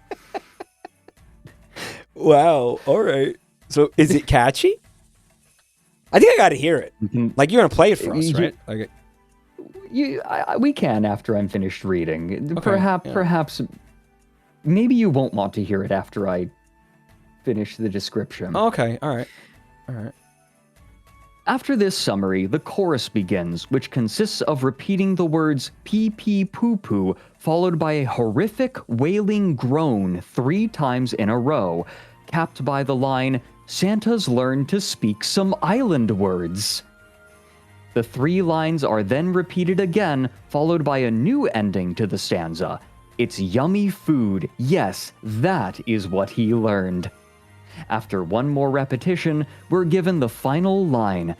Wow. All right. So, is it catchy? I think I got to hear it. Like, you're gonna play it for us, right? Okay. We can after I'm finished reading. Okay, Perhaps, maybe you won't want to hear it after I finish the description. Okay. All right. All right. After this summary, the chorus begins, which consists of repeating the words pee pee poo poo, followed by a horrific wailing groan 3 times in a row, capped by the line, "Santa's learned to speak some island words." The 3 lines are then repeated again, followed by a new ending to the stanza. "It's yummy food. Yes, that is what he learned." After one more repetition, we're given the final line,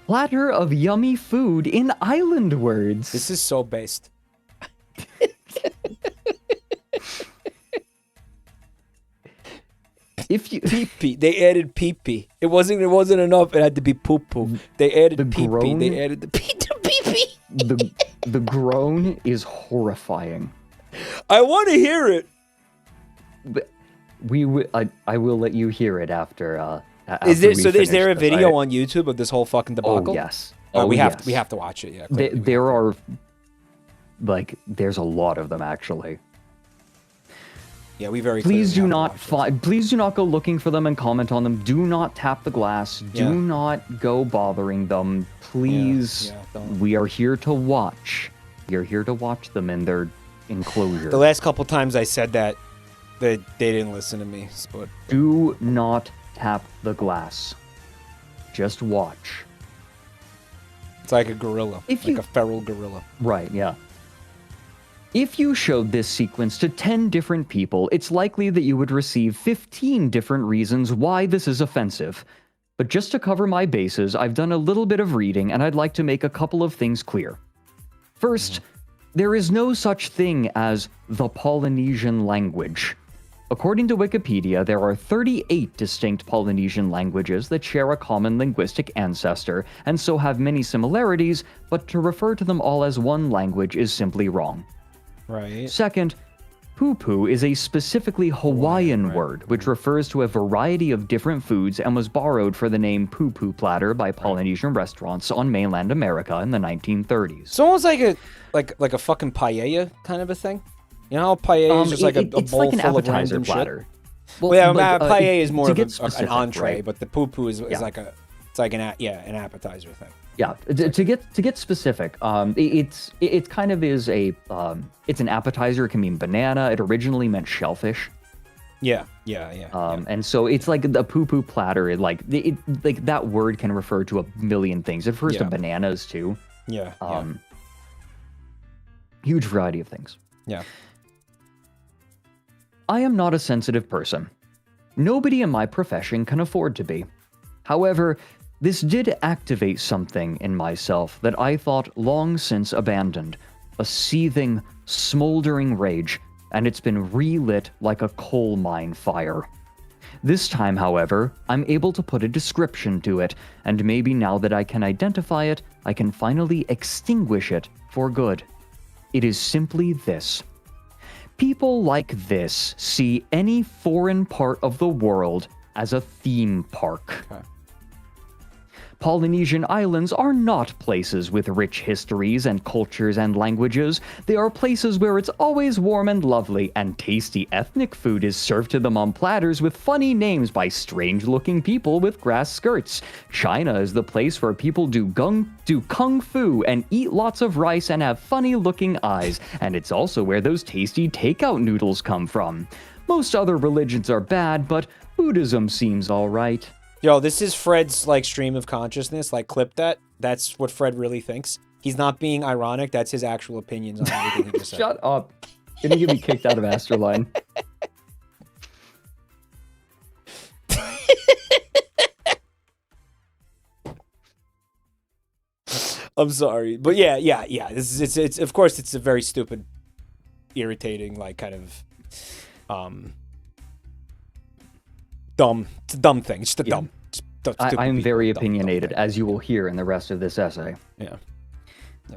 "Platter of yummy food in island words." This is so based. If you Pee-pee. They added pee-pee. It wasn't enough. It had to be poo-poo. They added The pee-pee. groan- They added the pee to pee-pee. the groan is horrifying. I want to hear it. But I will let you hear it after. Is there is a video on YouTube of this whole fucking debacle? Oh yes. We have to watch it. Yeah. There are, like, there's a lot of them actually. Yeah, we very. Please do not please do not go looking for them and comment on them. Do not tap the glass. Do not go bothering them. Please. We are here to watch. You're here to watch them in their enclosure. The last couple times I said that, they didn't listen to me. But do not tap the glass. Just watch. It's like a gorilla, like a feral gorilla. Right, yeah. If you showed this sequence to 10 different people, it's likely that you would receive 15 different reasons why this is offensive. But just to cover my bases, I've done a little bit of reading, and I'd like to make a couple of things clear. First, there is no such thing as the Polynesian language. According to Wikipedia, there are 38 distinct Polynesian languages that share a common linguistic ancestor, and so have many similarities, but to refer to them all as one language is simply wrong. Right. Second, poo-poo is a specifically Hawaiian word, which refers to a variety of different foods and was borrowed for the name poo-poo platter by Polynesian restaurants on mainland America in the 1930s. It's almost like a fucking paella kind of a thing. You know how paella is just like a bowl like an full of appetizer random platter. Shit? Well, yeah, paella is more of an entree, right? but the poo-poo is like an appetizer thing. Yeah, to get specific, it kind of is it's an appetizer. It can mean banana. It originally meant shellfish. Yeah. And so it's like the poo-poo platter. Like that word can refer to a million things. It refers to bananas too. Yeah. Huge variety of things. Yeah. I am not a sensitive person. Nobody in my profession can afford to be. However, this did activate something in myself that I thought long since abandoned, a seething, smoldering rage, and it's been relit like a coal mine fire. This time, however, I'm able to put a description to it, and maybe now that I can identify it, I can finally extinguish it for good. It is simply this. People like this see any foreign part of the world as a theme park. Okay. Polynesian islands are not places with rich histories and cultures and languages. They are places where it's always warm and lovely, and tasty ethnic food is served to them on platters with funny names by strange-looking people with grass skirts. China is the place where people do kung fu and eat lots of rice and have funny-looking eyes, and it's also where those tasty takeout noodles come from. Most other religions are bad, but Buddhism seems alright. Yo, this is Fred's, like, stream of consciousness. Like, clip that. That's what Fred really thinks. He's not being ironic. That's his actual opinions on everything he just said. Shut up. Gonna get me kicked out of Astroline. I'm sorry. But yeah. It's of course, it's a very stupid, irritating, like, kind of, dumb. It's a dumb thing. It's just a dumb. I am very opinionated, as you will hear in the rest of this essay. Yeah,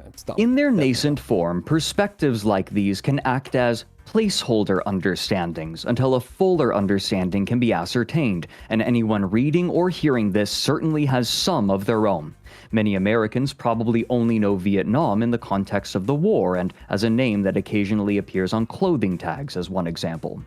it's dumb. In their nascent form, perspectives like these can act as placeholder understandings until a fuller understanding can be ascertained, and anyone reading or hearing this certainly has some of their own. Many Americans probably only know Vietnam in the context of the war and as a name that occasionally appears on clothing tags, as one example.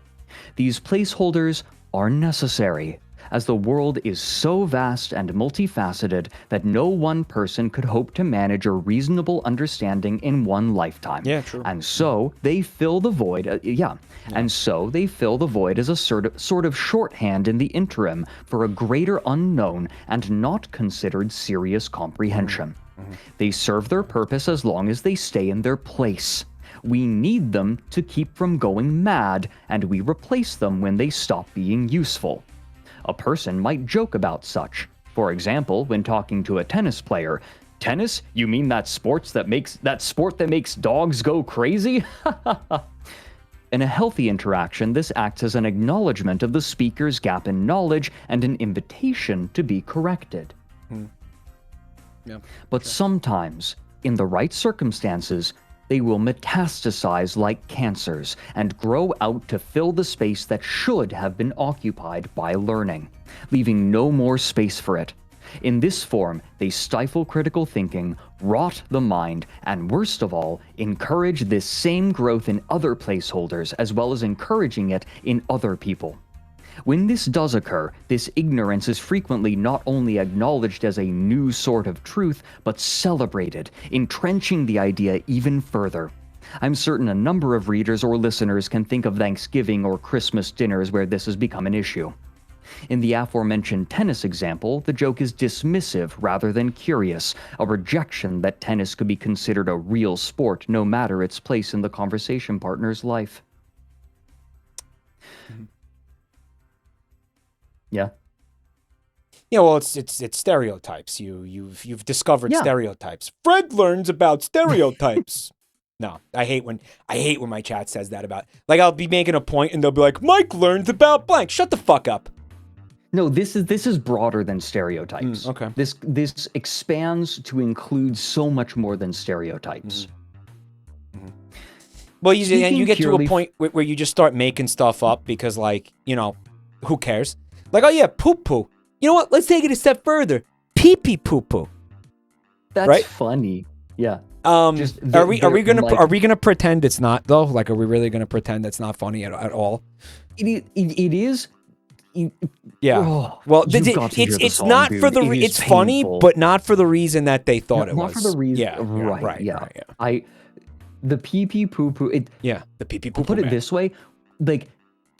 These placeholders are necessary, as the world is so vast and multifaceted that no one person could hope to manage a reasonable understanding in one lifetime. Yeah, true. And so they fill the void. And so they fill the void as a sort of shorthand in the interim for a greater unknown and not considered serious comprehension. They serve their purpose as long as they stay in their place. We need them to keep from going mad, and we replace them when they stop being useful. A person might joke about such. For example, when talking to a tennis player, "Tennis? You mean that sport that makes dogs go crazy?" In a healthy interaction, this acts as an acknowledgement of the speaker's gap in knowledge and an invitation to be corrected. Yeah, but sometimes, in the right circumstances, they will metastasize like cancers and grow out to fill the space that should have been occupied by learning, leaving no more space for it. In this form, they stifle critical thinking, rot the mind, and worst of all, encourage this same growth in other placeholders as well as encouraging it in other people. When this does occur, this ignorance is frequently not only acknowledged as a new sort of truth, but celebrated, entrenching the idea even further. I'm certain a number of readers or listeners can think of Thanksgiving or Christmas dinners where this has become an issue. In the aforementioned tennis example, the joke is dismissive rather than curious, a rejection that tennis could be considered a real sport no matter its place in the conversation partner's life. Yeah. Yeah, well, it's stereotypes. You've discovered stereotypes. Fred learns about stereotypes. No, I hate when my chat says that about, like, I'll be making a point and they'll be like, Mike learns about blank. Shut the fuck up. No, this is broader than stereotypes. Okay. This expands to include so much more than stereotypes. Well, you get to a point where you just start making stuff up because, like, you know, who cares? Like, oh yeah, poo-poo. You know what? Let's take it a step further. Pee-pee poo-poo. That's right? Funny. Yeah. Are we gonna pretend it's not though? Like, are we really gonna pretend that's not funny at all? It is. Yeah. Oh, well, it's song, not dude. for the it's funny, but not for the reason that they thought it was. Not for the reason. Yeah. Right. Yeah. The pee pee poo poo. The pee pee poo poo. Put it this way, like,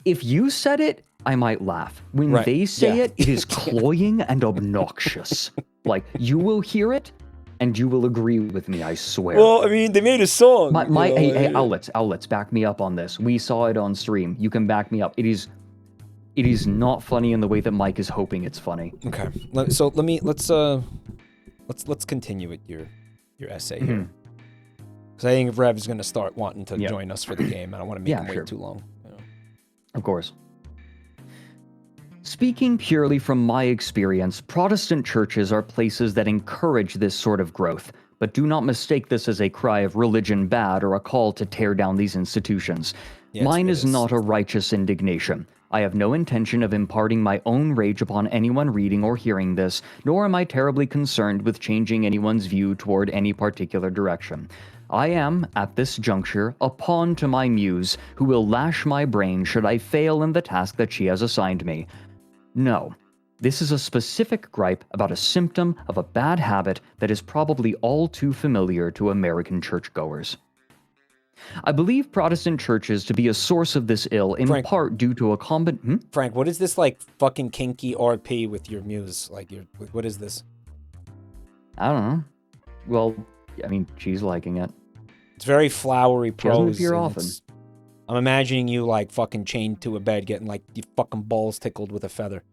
if you said it, I might laugh. When they say it, it is cloying and obnoxious. Like, you will hear it, and you will agree with me, I swear. Well, I mean, they made a song. Hey, outlets, back me up on this. We saw it on stream. You can back me up. It is not funny in the way that Mike is hoping it's funny. Okay. So let's continue with your essay here. Because I think Rev is going to start wanting to join us for the game. I don't want to make him wait too long. You know? Of course. Speaking purely from my experience, Protestant churches are places that encourage this sort of growth, but do not mistake this as a cry of religion bad or a call to tear down these institutions. Mine is not a righteous indignation. I have no intention of imparting my own rage upon anyone reading or hearing this, nor am I terribly concerned with changing anyone's view toward any particular direction. I am, at this juncture, a pawn to my muse, who will lash my brain should I fail in the task that she has assigned me. No, this is a specific gripe about a symptom of a bad habit that is probably all too familiar to American churchgoers. I believe Protestant churches to be a source of this ill in part due to a Frank, what is this, like, fucking kinky RP with your muse? Like, what is this? I don't know. Well, I mean, she's liking it. It's very flowery prose. She doesn't appear often. I'm imagining you, like, fucking chained to a bed, getting, like, your fucking balls tickled with a feather.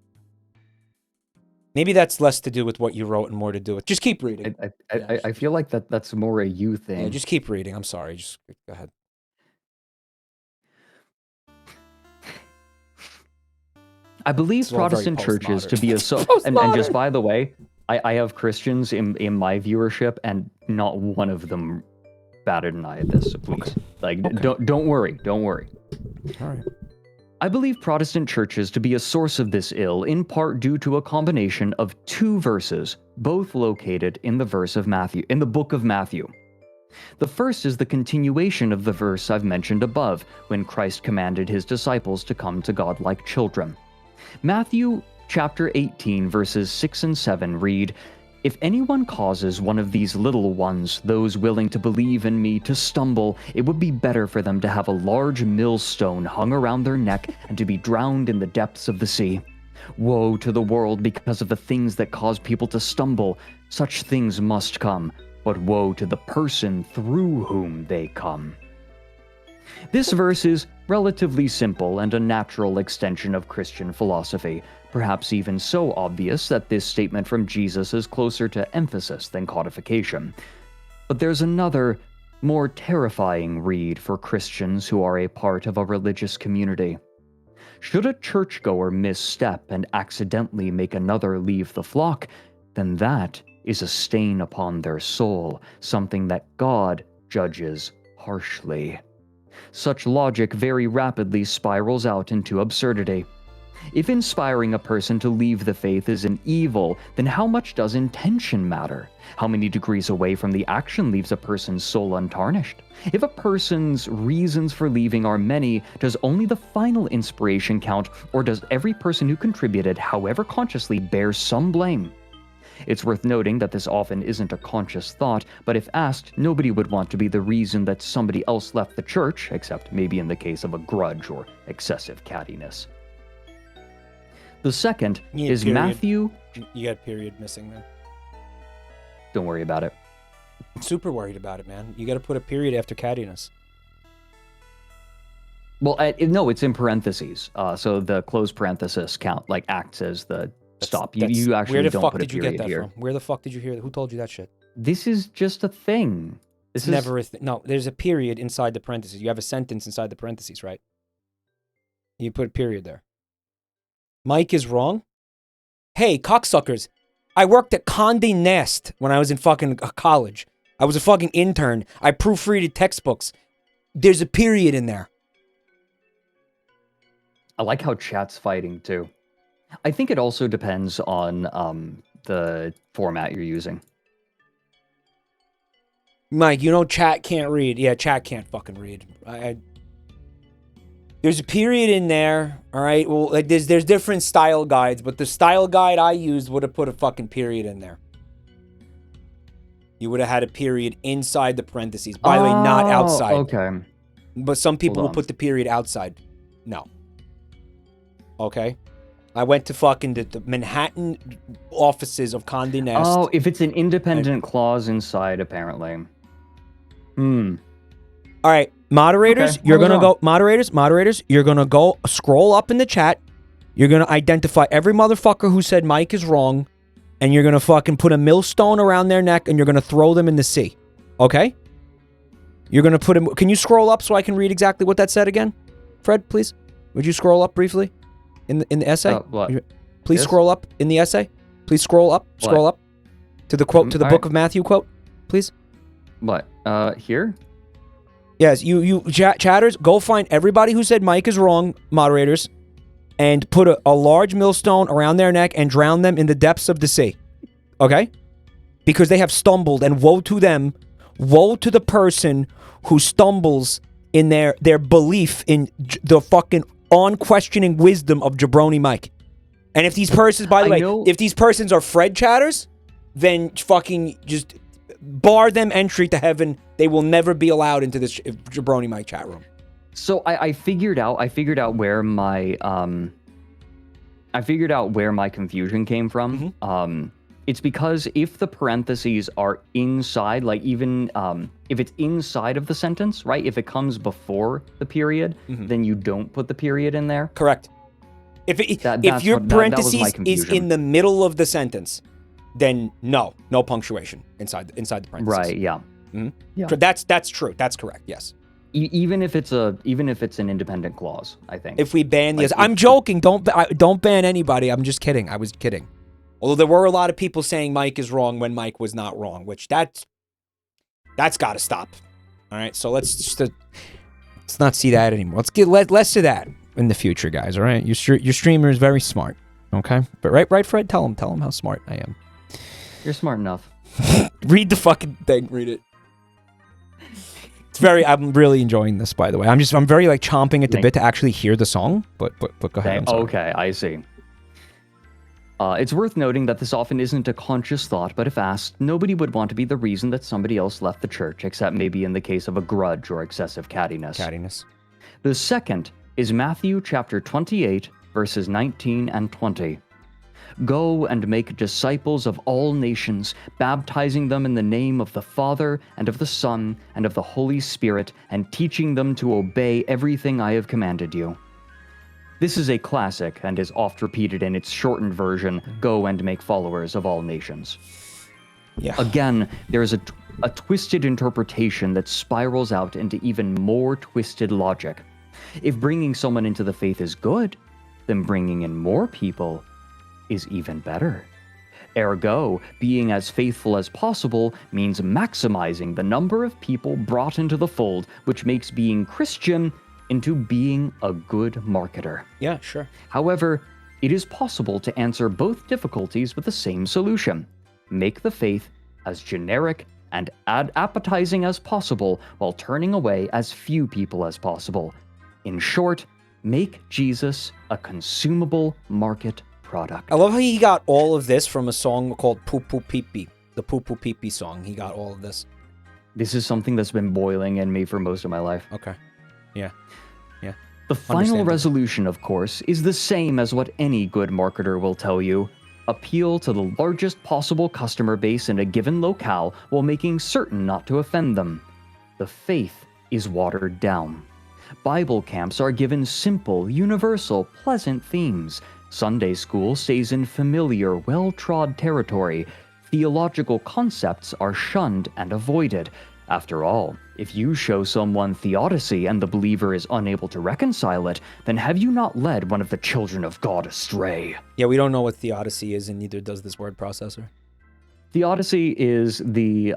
Maybe that's less to do with what you wrote and more to do with... Just keep reading. I feel like that's more a you thing. Yeah, just keep reading. I'm sorry. Just go ahead. I believe Protestant churches to be a... and just by the way, I have Christians in my viewership, and not one of them batted an eye at this, so please. Don't worry. Don't worry. All right. I believe Protestant churches to be a source of this ill in part due to a combination of two verses, both located in the book of Matthew. The first is the continuation of the verse I've mentioned above, when Christ commanded his disciples to come to God like children. Matthew chapter 18 verses 6 and 7 read, "If anyone causes one of these little ones, those willing to believe in me, to stumble, it would be better for them to have a large millstone hung around their neck and to be drowned in the depths of the sea. Woe to the world because of the things that cause people to stumble. Such things must come, but woe to the person through whom they come." This verse is relatively simple and a natural extension of Christian philosophy, perhaps even so obvious that this statement from Jesus is closer to emphasis than codification. But there's another, more terrifying read for Christians who are a part of a religious community. Should a churchgoer misstep and accidentally make another leave the flock, then that is a stain upon their soul, something that God judges harshly. Such logic very rapidly spirals out into absurdity. If inspiring a person to leave the faith is an evil, then how much does intention matter? How many degrees away from the action leaves a person's soul untarnished? If a person's reasons for leaving are many, does only the final inspiration count, or does every person who contributed, however consciously, bear some blame? It's worth noting that this often isn't a conscious thought, but if asked, nobody would want to be the reason that somebody else left the church, except maybe in the case of a grudge or excessive cattiness. The second is period. Matthew. You got period missing there. Don't worry about it. I'm super worried about it, man. You got to put a period after cattiness. Well, no, it's in parentheses. So the closed parenthesis count acts as the stop. You actually don't put a period here. Where the fuck did you get that from? Where the fuck did you hear that? Who told you that shit? This is just a thing. It's never a thing. No, there's a period inside the parentheses. You have a sentence inside the parentheses, right? You put a period there. Mike is wrong? Hey, cocksuckers. I worked at Condé Nast when I was in fucking college. I was a fucking intern. I proofreaded textbooks. There's a period in there. I like how chat's fighting, too. I think it also depends on the format you're using. Mike, you know chat can't read. Yeah, chat can't fucking read. There's a period in there, all right? Well, there's different style guides, but the style guide I used would have put a fucking period in there. You would have had a period inside the parentheses. By the way, not outside. Okay. But some people will put the period outside. No. Okay? I went to fucking the Manhattan offices of Condé Nast. Oh, if it's an independent clause inside, apparently. All right, moderators, you're going to go, moderators, you're going to go scroll up in the chat. You're going to identify every motherfucker who said Mike is wrong, and you're going to fucking put a millstone around their neck, and you're going to throw them in the sea. Okay? You're going to put him, can you scroll up so I can read exactly what that said again? Fred, please? Would you scroll up briefly in the essay? What? Please scroll up in the essay. Please scroll up to the quote, to the book of Matthew quote, please. What? Here? Yes, you chatters, go find everybody who said Mike is wrong, moderators, and put a large millstone around their neck and drown them in the depths of the sea. Okay? Because they have stumbled, and woe to them, woe to the person who stumbles in their belief in the fucking unquestioning wisdom of Jabroni Mike. And if these persons, by the way, if these persons are Fred chatters, then fucking just bar them entry to heaven. They will never be allowed into this Jabroni Mike chat room. So I figured out where my confusion came from. Mm-hmm. It's because if the parentheses are inside, even if it's inside of the sentence, right? If it comes before the period, then you don't put the period in there. Correct. If your parentheses is in the middle of the sentence, then no punctuation inside the parentheses. Right. Yeah. Mm-hmm. Yeah. That's true. That's correct. Yes. Even if it's an independent clause, I think. If we ban the, I'm joking. Don't ban anybody. I'm just kidding. I was kidding. Although there were a lot of people saying Mike is wrong when Mike was not wrong, which that's got to stop. All right. So let's not see that anymore. Let's get less of that in the future, guys. All right. Your streamer is very smart. Okay. But right, Fred. Tell him how smart I am. You're smart enough. Read the fucking thing. Read it. I'm really enjoying this, by the way. I'm very chomping at the bit to actually hear the song. But go ahead. Okay, I see. It's worth noting that this often isn't a conscious thought, but if asked, nobody would want to be the reason that somebody else left the church, except maybe in the case of a grudge or excessive cattiness. The second is Matthew chapter 28, verses 19 and 20. Go and make disciples of all nations, baptizing them in the name of the Father, and of the Son, and of the Holy Spirit, and teaching them to obey everything I have commanded you. This is a classic and is oft repeated in its shortened version, go and make followers of all nations. Yeah. Again, there is a twisted interpretation that spirals out into even more twisted logic. If bringing someone into the faith is good, then bringing in more people is even better. Ergo, being as faithful as possible means maximizing the number of people brought into the fold, which makes being Christian into being a good marketer. Yeah, sure. However, it is possible to answer both difficulties with the same solution. Make the faith as generic and appetizing as possible while turning away as few people as possible. In short, make Jesus a consumable market product. I love how he got all of this from a song called Poo Poo Pee Pee. The Poo Poo Pee Pee song. He got all of this. This is something that's been boiling in me for most of my life. Okay. Yeah. Yeah. The final resolution, of course, is the same as what any good marketer will tell you. Appeal to the largest possible customer base in a given locale while making certain not to offend them. The faith is watered down. Bible camps are given simple, universal, pleasant themes. Sunday school stays in familiar, well-trod territory. Theological concepts are shunned and avoided. After all, if you show someone theodicy and the believer is unable to reconcile it, then have you not led one of the children of God astray? Yeah, we don't know what theodicy is, and neither does this word processor. Theodicy is the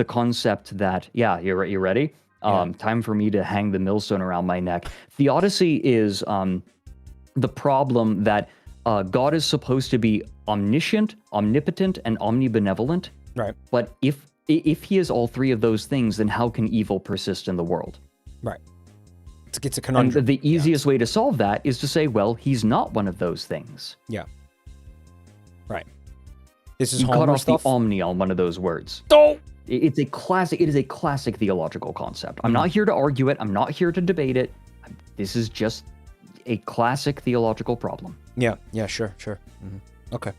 concept that, yeah, you ready? Time for me to hang the millstone around my neck. Theodicy is the problem that God is supposed to be omniscient, omnipotent, and omnibenevolent. Right. But if he is all three of those things, then how can evil persist in the world? Right. It's a conundrum. And the easiest way to solve that is to say, well, he's not one of those things. Yeah. Right. This is you cut Homer off stuff? the omni on one of those words. Oh! It is a classic theological concept. I'm not here to argue it. I'm not here to debate it. This is just a classic theological problem. Yeah, sure. Okay.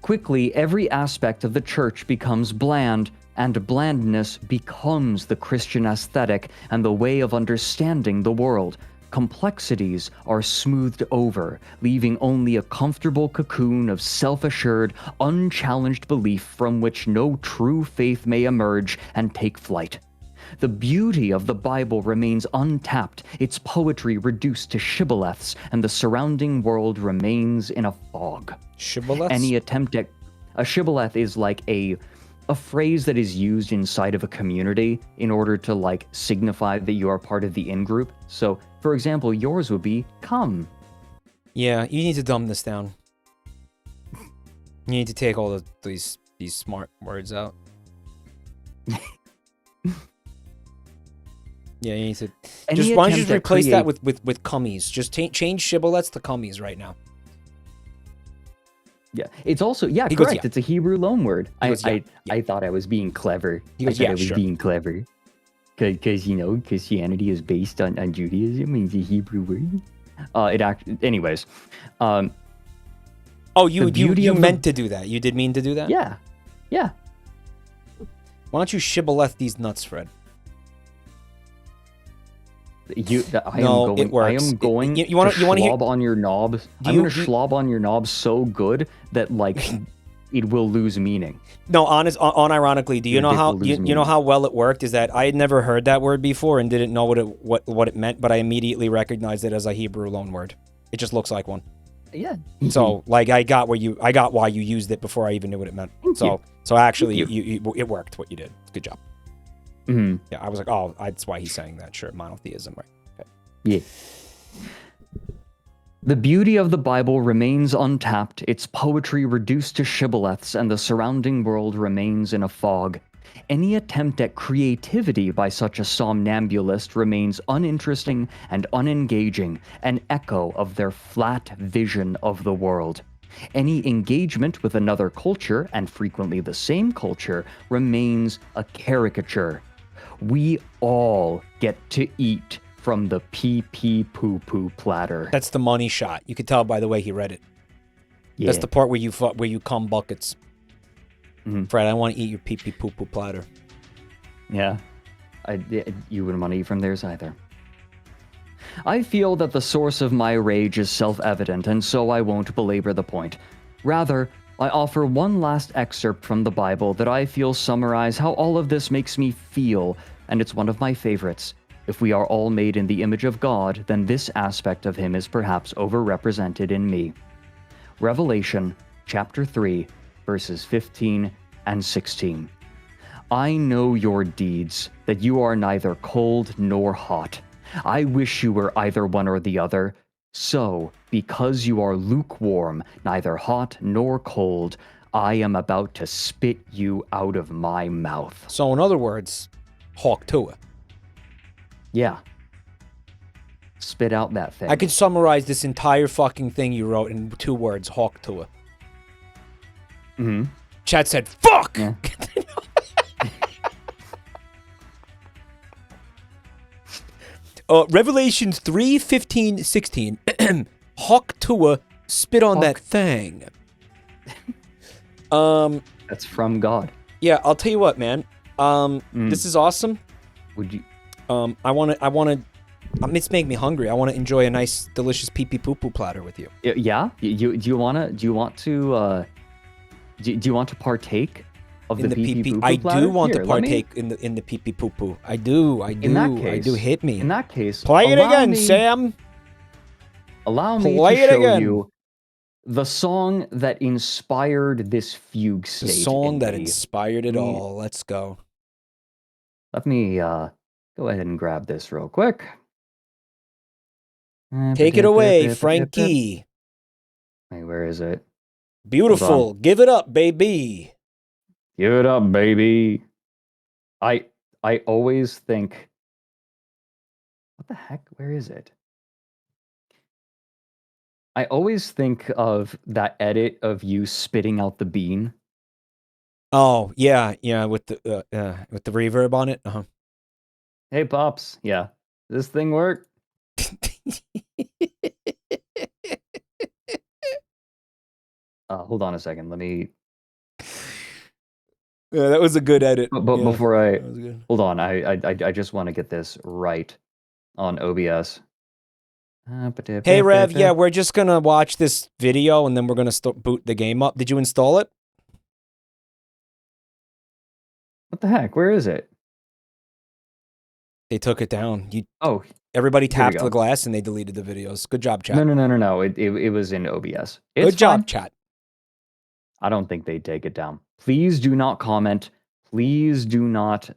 Quickly, every aspect of the church becomes bland, and blandness becomes the Christian aesthetic and the way of understanding the world. Complexities are smoothed over, leaving only a comfortable cocoon of self-assured, unchallenged belief from which no true faith may emerge and take flight. The beauty of the Bible remains untapped, its poetry reduced to shibboleths, and the surrounding world remains in a fog. Shibboleths? Any attempt at... A shibboleth is like a phrase that is used inside of a community in order to, like, signify that you are part of the in-group. So, for example, yours would be, come. Yeah, you need to dumb this down. You need to take all these smart words out. Yeah, you need to... why don't you just replace that with cummies? Just change shibboleths to cummies right now. Yeah, it's also, correct. Goes, yeah. It's a Hebrew loanword. Yeah. I thought I was being clever. Being clever. Because, Christianity is based on Judaism, and it's a Hebrew word. Anyways. You meant to do that. You did mean to do that? Yeah. Why don't you shibboleth these nuts, Fred? It works. I am going to slob on your knob. I'm going to slob on your knob so good that, like, it will lose meaning. No, unironically, do you know how you know how well it worked? Is that I had never heard that word before and didn't know what it meant, but I immediately recognized it as a Hebrew loan word. It just looks like one. Yeah. So, like, I got why you used it before I even knew what it meant. So actually, it worked. What you did. Good job. Mm-hmm. Yeah, I was like, oh, that's why he's saying that. Sure, monotheism, right? Okay. Yeah. The beauty of the Bible remains untapped, its poetry reduced to shibboleths, and the surrounding world remains in a fog. Any attempt at creativity by such a somnambulist remains uninteresting and unengaging, an echo of their flat vision of the world. Any engagement with another culture, and frequently the same culture, remains a caricature. We all get to eat from the pee-pee poo-poo platter. That's the money shot. You could tell by the way he read it. Yeah. That's the part where you cum buckets. Mm-hmm. Fred, I want to eat your pee-pee poo-poo platter. Yeah. You wouldn't want to eat from theirs either. I feel that the source of my rage is self-evident, and so I won't belabor the point. Rather, I offer one last excerpt from the Bible that I feel summarize how all of this makes me feel, and it's one of my favorites. If we are all made in the image of God, then this aspect of him is perhaps overrepresented in me. Revelation chapter 3, verses 15 and 16. I know your deeds, that you are neither cold nor hot. I wish you were either one or the other. So, because you are lukewarm, neither hot nor cold, I am about to spit you out of my mouth. So in other words, hawk to it. Yeah. Spit out that thing. I could summarize this entire fucking thing you wrote in 2 words, hawk to it. Mm-hmm. Chat said, fuck! Yeah. Revelations 3, 15, 16. Hawk Tua, spit on that thing. That's from God. Yeah, I'll tell you what, man. This is awesome. Would you? It's making me hungry. I want to enjoy a nice, delicious pee-pee poo-poo platter with you. Yeah. Do you want to partake of the pee-pee poo-poo I platter? do want Here, to partake in the pee-pee poo-poo. I do. In that case, I do. Hit me. In that case, play it again, Sam. Allow me Play to it show again. you the song that inspired this fugue state. The song that me. inspired it all. Let's go. Let me go ahead and grab this real quick. Take it away, Frankie. Hey, where is it? Beautiful. Give it up, baby. Give it up, baby. I always think, what the heck? Where is it? I always think of that edit of you spitting out the bean. Oh, yeah, with the reverb on it. Hey, Pops. Yeah. Does this thing work? Hold on a second. Let me. Yeah, that was a good edit. But before I that was good. Hold on, I just want to get this right on OBS. Hey Rev, yeah, we're just gonna watch this video and then we're gonna boot the game up. Did you install it? What the heck? Where is it? They took it down. Oh, everybody tapped the glass and they deleted the videos. Good job, chat. No. It was in OBS. Good job, chat. I don't think they'd take it down. Please do not comment. Please do not.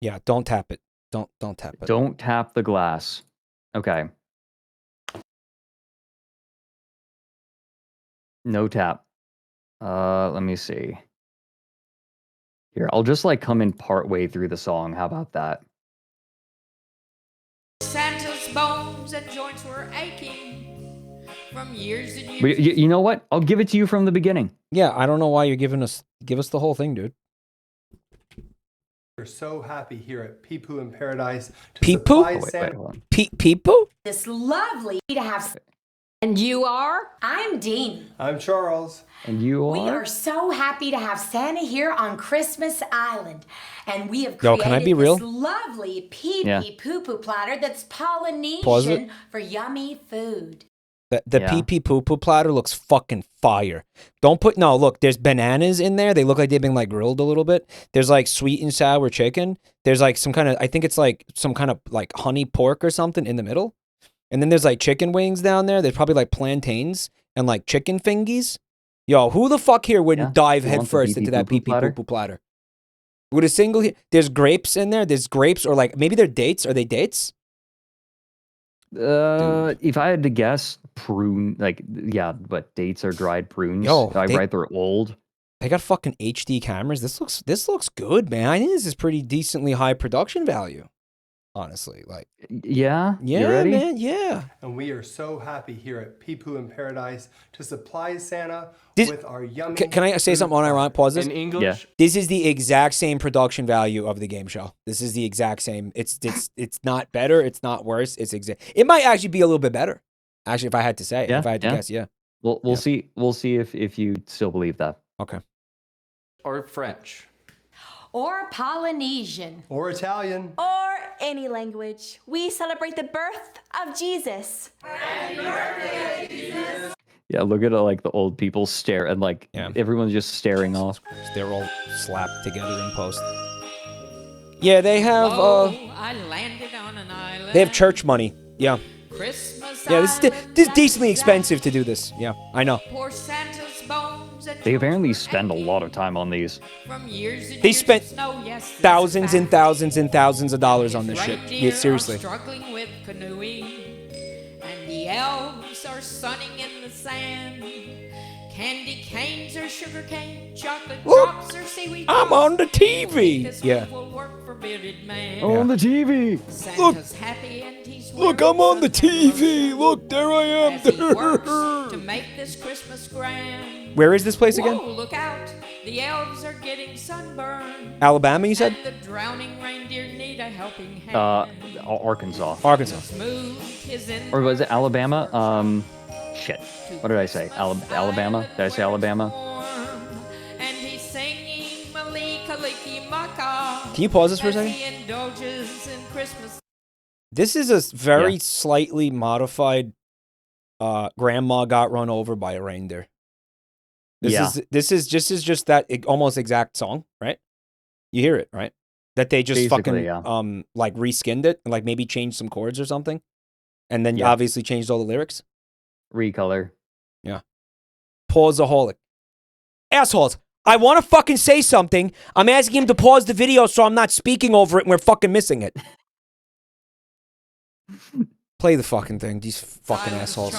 Yeah, don't tap it. Don't tap it. Don't tap the glass. Okay. No tap. Let me see. Here, I'll just like come in part way through the song. How about that? Santa's bones and joints were aching from years and years. You know what? I'll give it to you from the beginning. Yeah, I don't know why you're giving us. Give us the whole thing, dude. We're so happy here at Pee-Poo in Paradise to Pee-Poo? supply Santa. Pee-Poo? It's lovely to have. And you are? I'm Dean. I'm Charles. And you are? We are so happy to have Santa here on Christmas Island. And we have created can I be real? this lovely pee-pee poo-poo platter that's Pause it. Polynesian for yummy food. The pee-pee poo-poo platter looks fucking fire. Look, there's bananas in there. They look like they've been like grilled a little bit. There's like sweet and sour chicken. There's like some kind of, I think it's like some kind of like honey pork or something in the middle. And then there's like chicken wings down there. There's probably like plantains and like chicken fingies. Yo, who the fuck here wouldn't dive headfirst into that pee-pee poo-poo platter? With a single, there's grapes in there. There's grapes or like, maybe they're dates. Are they dates? If I had to guess, prune, like, yeah, but dates are dried prunes. Yo, right, they're old. They got fucking HD cameras. This looks good, man. I think this is pretty decently high production value. Honestly, like. Yeah? Yeah, you ready? man, yeah. And we are so happy here at Pee-Poo in Paradise to supply Santa with our yummy... Can I say something unironic? Pause this. In English? Yeah. This is the exact same production value of the game show. This is the exact same. It's not better. It's not worse. It's exact. It might actually be a little bit better. Actually, if I had to say, if I had to guess, yeah. We'll see. We'll see if you still believe that. Okay. Or French. Or Polynesian. Or Italian. Or any language. We celebrate the birth of Jesus. Yeah, look at like the old people stare and like everyone's just staring off. They're all slapped together in post. Yeah, they have I landed on an island. they have church money. Yeah. Christmas Yeah, this is decently expensive to do this. Yeah, I know. Poor Santa's bones and They apparently spend a lot of time on these. from years and They years spent of snow, yes, this thousands is and fact. thousands and thousands of dollars on this shit. Reindeer Yeah, seriously. are struggling with canoeing, and the elves are sunning in the sand. Candy canes or sugar cane, chocolate Look, drops or seaweed. I'm on the TV. This Yeah. will work for bearded man. On the TV. Santa's happy and he's Look, I'm on the TV. Look, there I am. as he works to make this Christmas grand. Where is this place again? Whoa, look out! The elves are getting sunburned. Alabama, you said? And the drowning reindeer need a helping hand. Arkansas. Arkansas. Smooth his Or was it Alabama? Shit. What did I say? Alabama? Did I say Alabama? And he's singing Malika Maka. Can you pause this for a as second? he indulges in Christmas. This is a very slightly modified grandma got run over by a reindeer. This is just that almost exact song, right? You hear it, right? That they just Basically, fucking like reskinned it and like maybe changed some chords or something. And then obviously changed all the lyrics. Recolor. Yeah. Pauseaholic. Assholes. I want to fucking say something. I'm asking him to pause the video so I'm not speaking over it and we're fucking missing it. Play the fucking thing. These fucking assholes.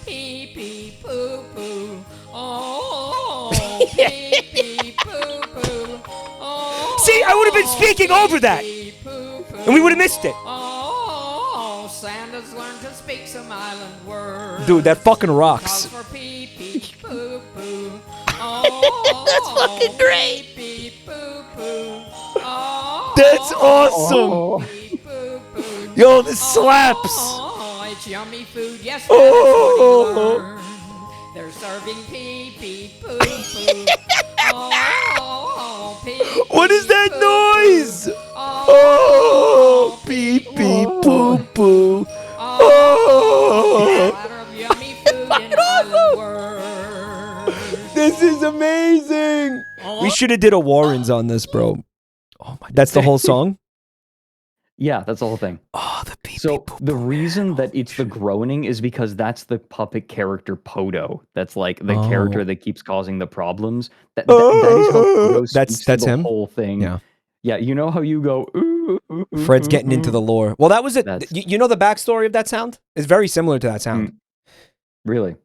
Pee pee poo poo. Oh, pee pee poo poo. Oh, See, I would have been speaking over that. pee poo poo. And we would have missed it. Oh, Santa's learned to speak some island words. Dude, that fucking Calls rocks. for pee pee poo poo. Oh, That's fucking great. Pee pee poo poo. Oh, That's awesome. pee poo poo. Yo, this slaps. Oh, it's yummy food. Yes, Oh. that's what you learn. They're serving pee pee poo poo. Oh, pee. What is that pee, noise? poo. Oh, pee pee poo poo. Oh. Platter of yummy food in island words. This is amazing. We should have did a Warrens on this, bro. Oh my, that's the whole song? Yeah, that's the whole thing. Oh, the pee So the reason that it's the groaning is because that's the puppet character Podo. That's like the character that keeps causing the problems. That is how Podo speaks That's to the him? whole thing. Yeah. Yeah, you know how you go, ooh, ooh, ooh, Fred's ooh, getting into ooh. the lore. Well, that was it. That's- You know the backstory of that sound? It's very similar to that sound. Really?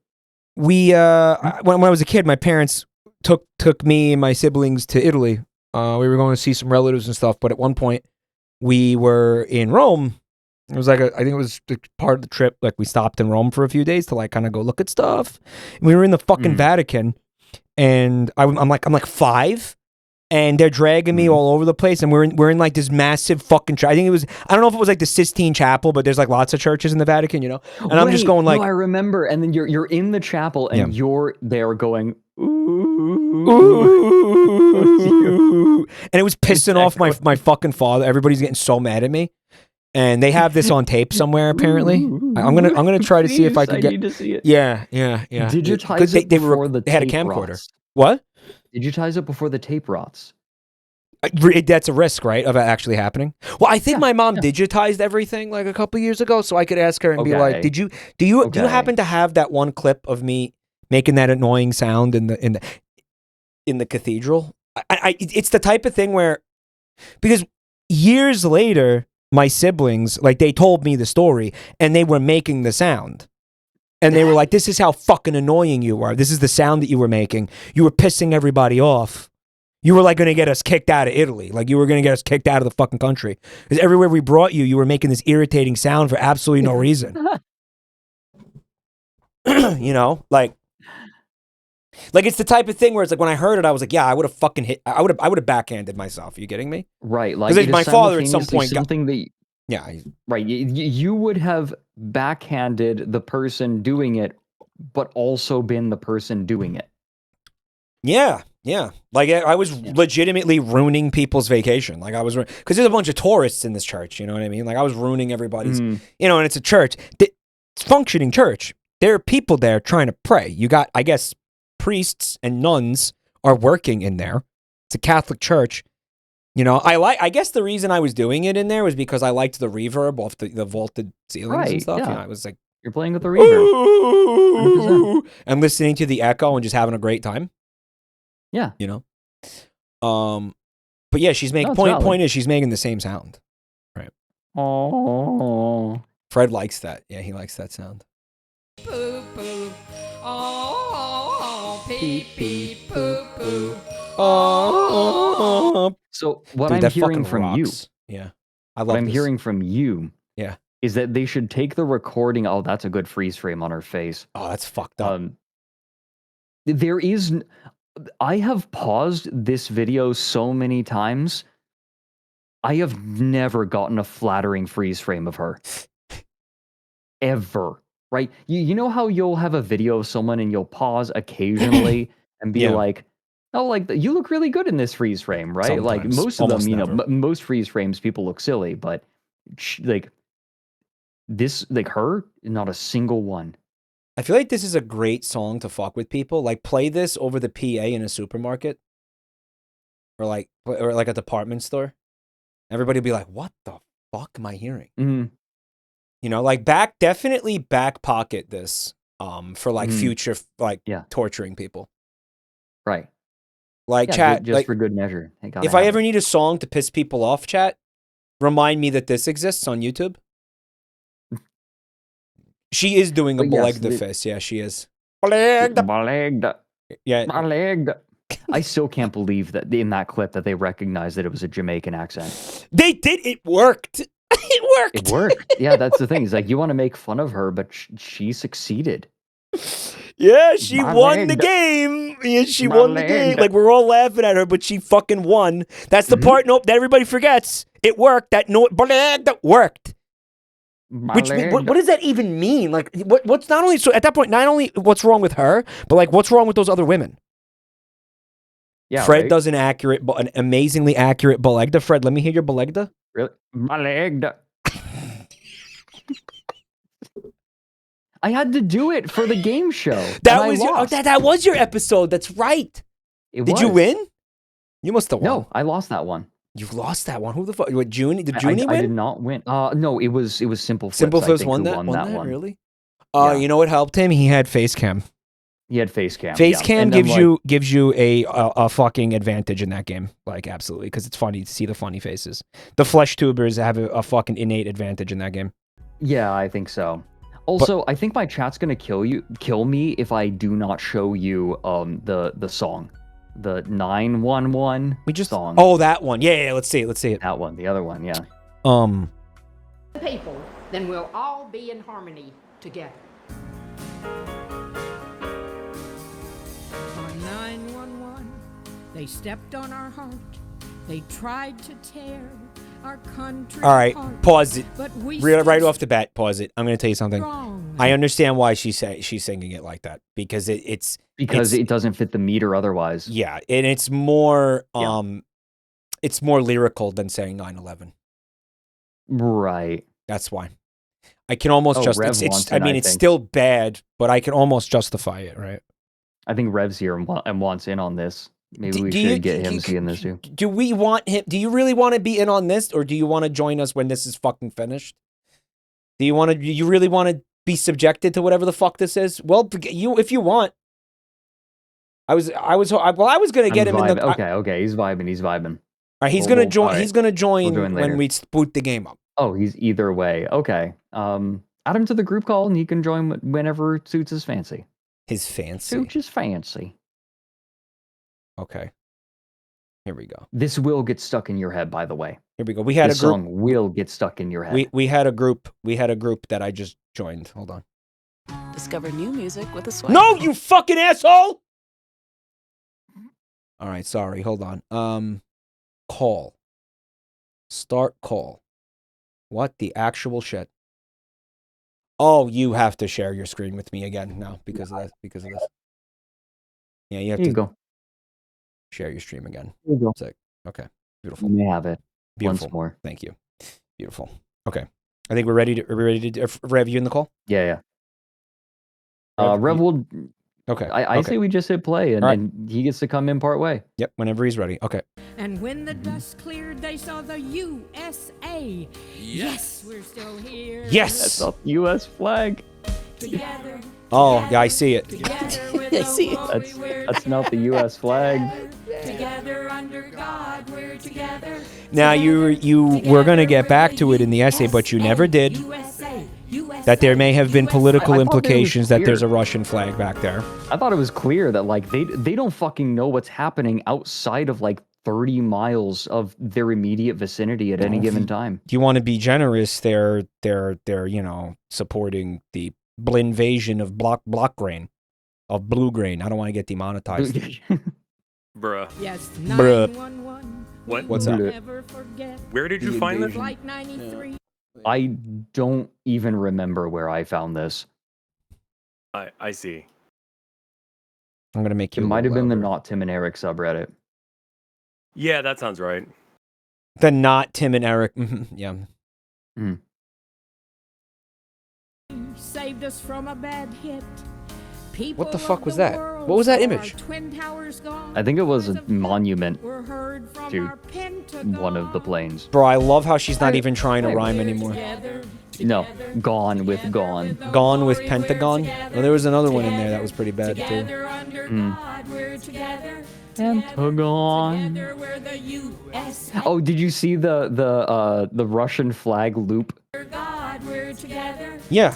We when I was a kid, my parents took me and my siblings to Italy. We were going to see some relatives and stuff, but at one point we were in Rome. It was like I think it was part of the trip. Like we stopped in Rome for a few days to like kind of go look at stuff. And we were in the fucking Vatican, and I'm like 5, and they're dragging me all over the place, and we're in like this massive fucking church. I think it was, I don't know if it was like the Sistine Chapel, but there's like lots of churches in the Vatican, you know. And I'm just going like, no, I remember. And then you're in the chapel and you're there going, ooh. ooh, and it was pissing off my fucking father. Everybody's getting so mad at me, and they have this on tape somewhere apparently. I'm gonna try to see if I can get. Need to see it. Yeah. Digitize it they before the they had a tape camcorder. rots. What? Digitize it before the tape rots. That's a risk, right, of it actually happening. Well, I think my mom digitized everything like a couple years ago, so I could ask her and be like, "Do you happen to have that one clip of me making that annoying sound in the cathedral?" It's the type of thing where, because years later, my siblings, like, they told me the story and they were making the sound. And they were like, "This is how fucking annoying you are. This is the sound that you were making. You were pissing everybody off. You were like going to get us kicked out of Italy. Like you were going to get us kicked out of the fucking country. Because everywhere we brought you, you were making this irritating sound for absolutely no reason." You know, like it's the type of thing where it's like when I heard it, I was like, yeah, I would have fucking hit. I would have backhanded myself. Are you getting me? Right. Like Because my father at some point something that. Yeah. Right. You would have backhanded the person doing it, but also been the person doing it. Yeah. Like I was legitimately ruining people's vacation. Like I was, because there's a bunch of tourists in this church. You know what I mean? Like I was ruining everybody's, you know, and it's a church. It's a functioning church. There are people there trying to pray. You got, I guess, priests and nuns are working in there. It's a Catholic church. You know, I guess the reason I was doing it in there was because I liked the reverb off the vaulted ceilings and stuff. Yeah. You know, I was like, You're playing with the reverb. 100%. And listening to the echo and just having a great time. Yeah. You know? But yeah, she's making point is she's making the same sound. Right. Oh. Fred likes that. Yeah, he likes that sound. Poo poo. Oh, pee pee poo poo. Oh. So what Dude, I'm that hearing fucking from you, rocks. Yeah. I love what I'm this. hearing from you, Yeah. is that they should take the recording. Oh, that's a good freeze frame on her face. Oh, that's fucked up. There is. I have paused this video so many times. I have never gotten a flattering freeze frame of her. Ever. Right? You know how you'll have a video of someone and you'll pause occasionally and be like, oh, like, you look really good in this freeze frame, right? Sometimes. Like, most of them, Almost you know, never. most freeze frames, people look silly, but like, this, like, her, not a single one. I feel like this is a great song to fuck with people. Like, play this over the PA in a supermarket. Or like a department store. Everybody will be like, what the fuck am I hearing? Mm-hmm. You know, like definitely back pocket this for like future, like torturing people. Right. Like, yeah, chat. Just like, for good measure. If I ever need a song to piss people off, chat, remind me that this exists on YouTube. She is doing a Belegda face. Yeah, she is. Belegda. Yeah. Belegda. I still can't believe that in that clip that they recognized that it was a Jamaican accent. They did. It worked. It worked. It worked. Yeah, that's the thing. It's like, you want to make fun of her, but she succeeded. Yeah, she won the game. Yeah, she won the game. Like, we're all laughing at her, but she fucking won. That's the part. Nope, that everybody forgets. It worked. That worked. Which what does that even mean? Like, what's not only so at that point, not only what's wrong with her, but like what's wrong with those other women? Yeah, Fred does an amazingly accurate Belegda. Fred, let me hear your Belegda. Really? Belegda. I had to do it for the game show. That was your episode. That's right. Did you win? You must have won. No, I lost that one. You lost that one. Who the fuck? What, Junie? Did Junie win? I did not win. No, it was Simple Flips. Simple Flips won that one. Really? You know what helped him? He had face cam. He had face cam. Face cam gives you a fucking advantage in that game. Like, absolutely, because it's funny to see the funny faces. The flesh tubers have a fucking innate advantage in that game. Yeah, I think so. Also, I think my chat's gonna kill me if I do not show you the song. The 911 song. Oh, that one. Yeah, let's see it. That one, the other one, yeah. People, then we'll all be in harmony together. On 911, they stepped on our heart. They tried to tear our country All right, apart. pause it. But we Right off the bat, pause it. I'm going to tell you something. Strong. I understand why she's singing it like that because it doesn't fit the meter otherwise. Yeah, and it's more it's more lyrical than saying 9/11. Right. That's why. I can almost it's still bad, but I can almost justify it, right? I think Rev's here and wants in on this. Maybe we should get him seeing this too. Do we want him? Do you really want to be in on this, or do you want to join us when this is fucking finished? Do you really want to be subjected to whatever the fuck this is? Well, if you want. I was gonna get him in the. Okay, he's vibing. All right, he's gonna join. He's gonna join when we boot the game up. Oh, he's either way. Okay. Add him to the group call, and he can join whenever suits his fancy. His fancy. Suits his fancy. Okay. Here we go. This will get stuck in your head, by the way. Here we go. We had this song will get stuck in your head. We had a group. We had a group that I just joined. Hold on. Discover new music with a swipe. No, you fucking asshole! All right, sorry. Hold on. Call. Start call. What the actual shit? Oh, you have to share your screen with me again now because of this. Yeah, you have to go. Share your stream again. There you go. Sick. Okay. Beautiful. You may have it. Beautiful. Once more. Thank you. Beautiful. Okay. I think we're ready to Rev, you in the call? Yeah. Rev will Okay. I say we just hit play, and, Right. and he gets to come in part way. Yep, whenever he's ready. Okay. And when the dust cleared, they saw the USA. Yes, we're still here. Yes. That's the U.S. flag. Together. Oh, yeah, I see it. I see it. That's not the U.S. flag. Together under God, we're together. Now you were gonna get back to it in the essay, but you never did. That there may have been political I thought it was implications that there's a clear. Russian flag back there. I thought it was clear that like they don't fucking know what's happening outside of like 30 miles of their immediate vicinity at any given time. Do you want to be generous? They're supporting the invasion of block grain, of blue grain. I don't want to get demonetized. Bruh. Yes, Bruh. 911. What? What's up? Never forget. Where did you find this? Flight 93. I don't even remember where I found this. I see. I'm gonna make It you. might have been the louder. Not Tim and Eric subreddit. Yeah, that sounds right. The not Tim and Eric. Yeah. Saved us from a bad hit. What the fuck was that? What was that image? I think it was a monument We're heard from to our Pentagon. one of the planes. Bro, I love how she's not even trying to rhyme anymore. No, Gone with Gone. Gone with Pentagon. Well, there was another one in there that was pretty bad too. Together under God, we're together. Pentagon. Together we're the U.S. Oh, did you see the Russian flag loop? God, we're together. Yeah.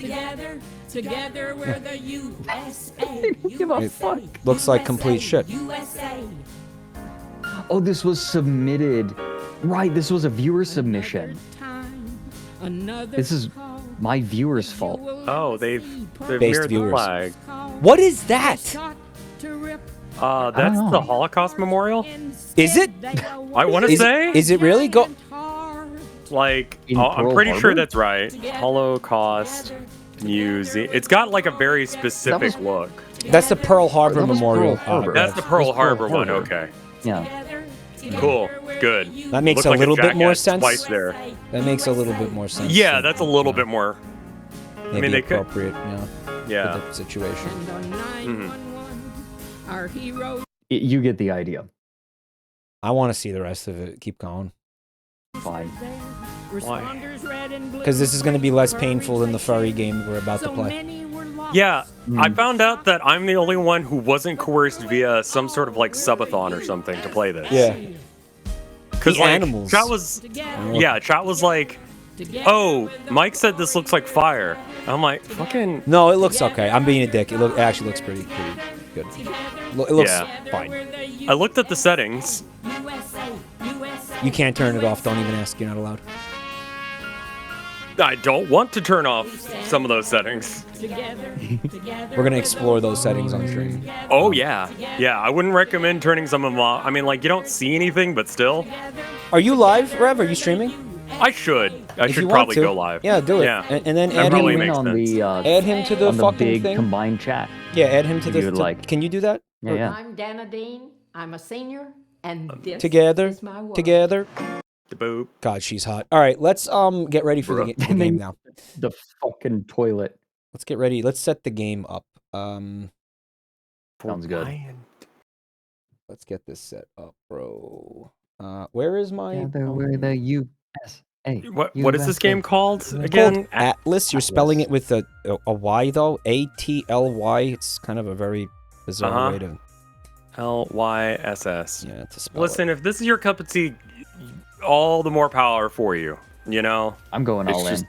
Together we're the USA. Give a fuck. Looks like complete shit. USA. Oh, this was submitted. Right, this was a viewer submission. This is my viewer's fault. Oh, they've Based mirrored the viewers. flag. What is that? That's know. the Holocaust Memorial. Is it? I want to say. Is it really? Go. Like, In I'm Pearl pretty sure Harbor? that's right. Holocaust Museum. It's got like a very specific look. That's the Pearl Harbor That was Memorial. Pearl Harbor. That's the Pearl Harbor one. Harbor. Okay. Yeah. Cool. Good. That makes Looks a like little bit more jackass sense. Twice there. That makes a little bit more sense. Yeah, that's a little bit more. Maybe they could- appropriate. Yeah. For the situation. And on 911, our hero You get the idea. I want to see the rest of it. Keep going. Fine. responders red and blue. Because this is going to be less painful than the furry game we're about to So play. many were lost. Yeah, I found out that I'm the only one who wasn't coerced via some sort of like subathon or something to play this. Yeah. Because The like animals. chat was, Together, yeah, chat was like, together, oh, we're the Mike said this looks like fire. I'm like, fucking. No, it looks okay. I'm being a dick. It actually looks pretty good. It looks Yeah. fine. I looked at the settings. You can't turn it off. Don't even ask. You're not allowed. I don't want to turn off some of those settings. We're going to explore those settings on stream. Oh yeah, yeah. I wouldn't recommend turning some of them off. I mean, like you don't see anything, but still. Are you live, Rev? Are you streaming? I should. I If you should want probably to. go live. Yeah, do it. Yeah. And then That add probably him, makes on sense. the add him to the on the fucking big thing. combined chat. Yeah, add him to If the. you would like. Can you do that? Yeah, yeah. I'm Dana Dean. I'm a senior, and this Together. is my work. Together. The boop. God, she's hot. All right, let's get ready for the game now. The fucking toilet. Let's get ready. Let's set the game up. Sounds good. Let's get this set up, bro. Where is my? Together we're the USA. What is this game called It's again? called Atlas. You're spelling it with a Y though. A-T-L-Y. It's kind of a very bizarre way to. L-Y-S-S. Yeah, to spell Listen, if this is your cup of tea, all the more power for you. You know. I'm going It's all just- in.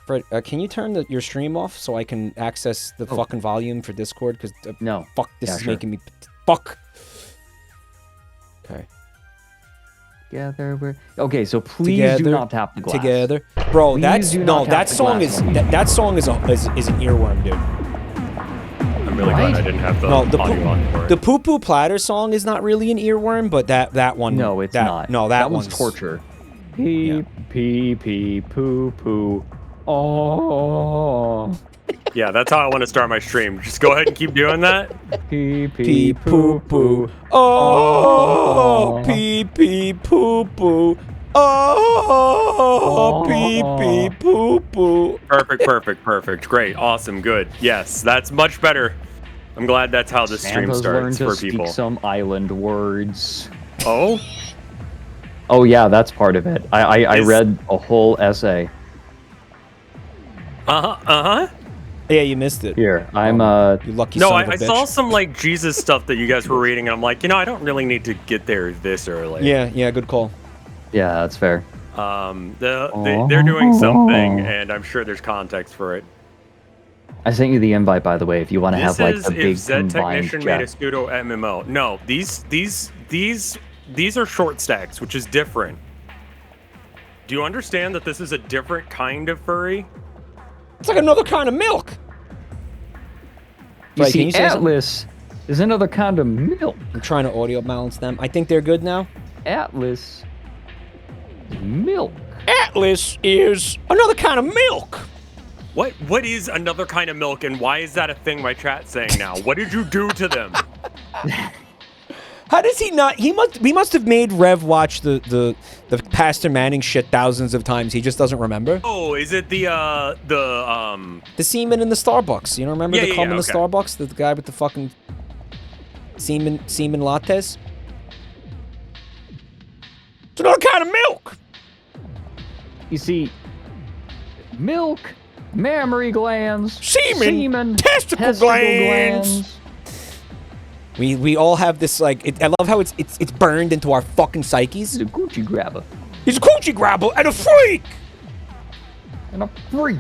Fred, can you turn your stream off so I can access the fucking volume for Discord? Because No. fuck, this Yeah, is sure. making me fuck. Okay. Together we're okay. So please Together, do not tap the glass. Together, bro. Please That's do no. not That tap the song glass is on me. that song is an earworm, dude. I'm really glad I didn't have the No, the audio on for it. The Poo Poo Platter song is not really an earworm, but that one. No, it's that, not. No, that one's was torture. Pee pee pee poo poo. Oh. Yeah, that's how I want to start my stream. Just go ahead and keep doing that. Pee Pee pee poo poo poo. Oh, pee pee poo poo. Oh, pee pee poo poo. Perfect. Great. Awesome. Good. Yes, that's much better. I'm glad that's how the stream Santa's learned starts to for people. speak some island words. Oh? Oh yeah, that's part of it. I read a whole essay. Yeah, you missed it. Here, I'm You lucky No, son of a I bitch. saw some like Jesus stuff that you guys were reading, and I'm like, I don't really need to get there this early. Yeah, good call. Yeah, that's fair. They're doing something, and I'm sure there's context for it. I sent you the invite, by the way, if you want to have like the If big Zed combined Technician made a chat. pseudo MMO. No, these are short stacks, which is different. Do you understand that this is a different kind of furry? It's like another kind of milk. You Right, see, can you say something? Atlas is another kind of milk. I'm trying to audio balance them. I think they're good now. Atlas is milk. Atlas is another kind of milk. What is another kind of milk, and why is that a thing my chat's saying now? What did you do to them? How does he not? We must have made Rev watch the Pastor Manning shit thousands of times. He just doesn't remember. Oh, is it the semen in the Starbucks? You don't remember the cum in the okay. Starbucks? The guy with the fucking semen lattes? It's another kind of milk. You see, milk, mammary glands, semen testicle glands. We all have this like. I love how it's burned into our fucking psyches. He's a coochie grabber. He's a coochie grabber and a freak. And a freak.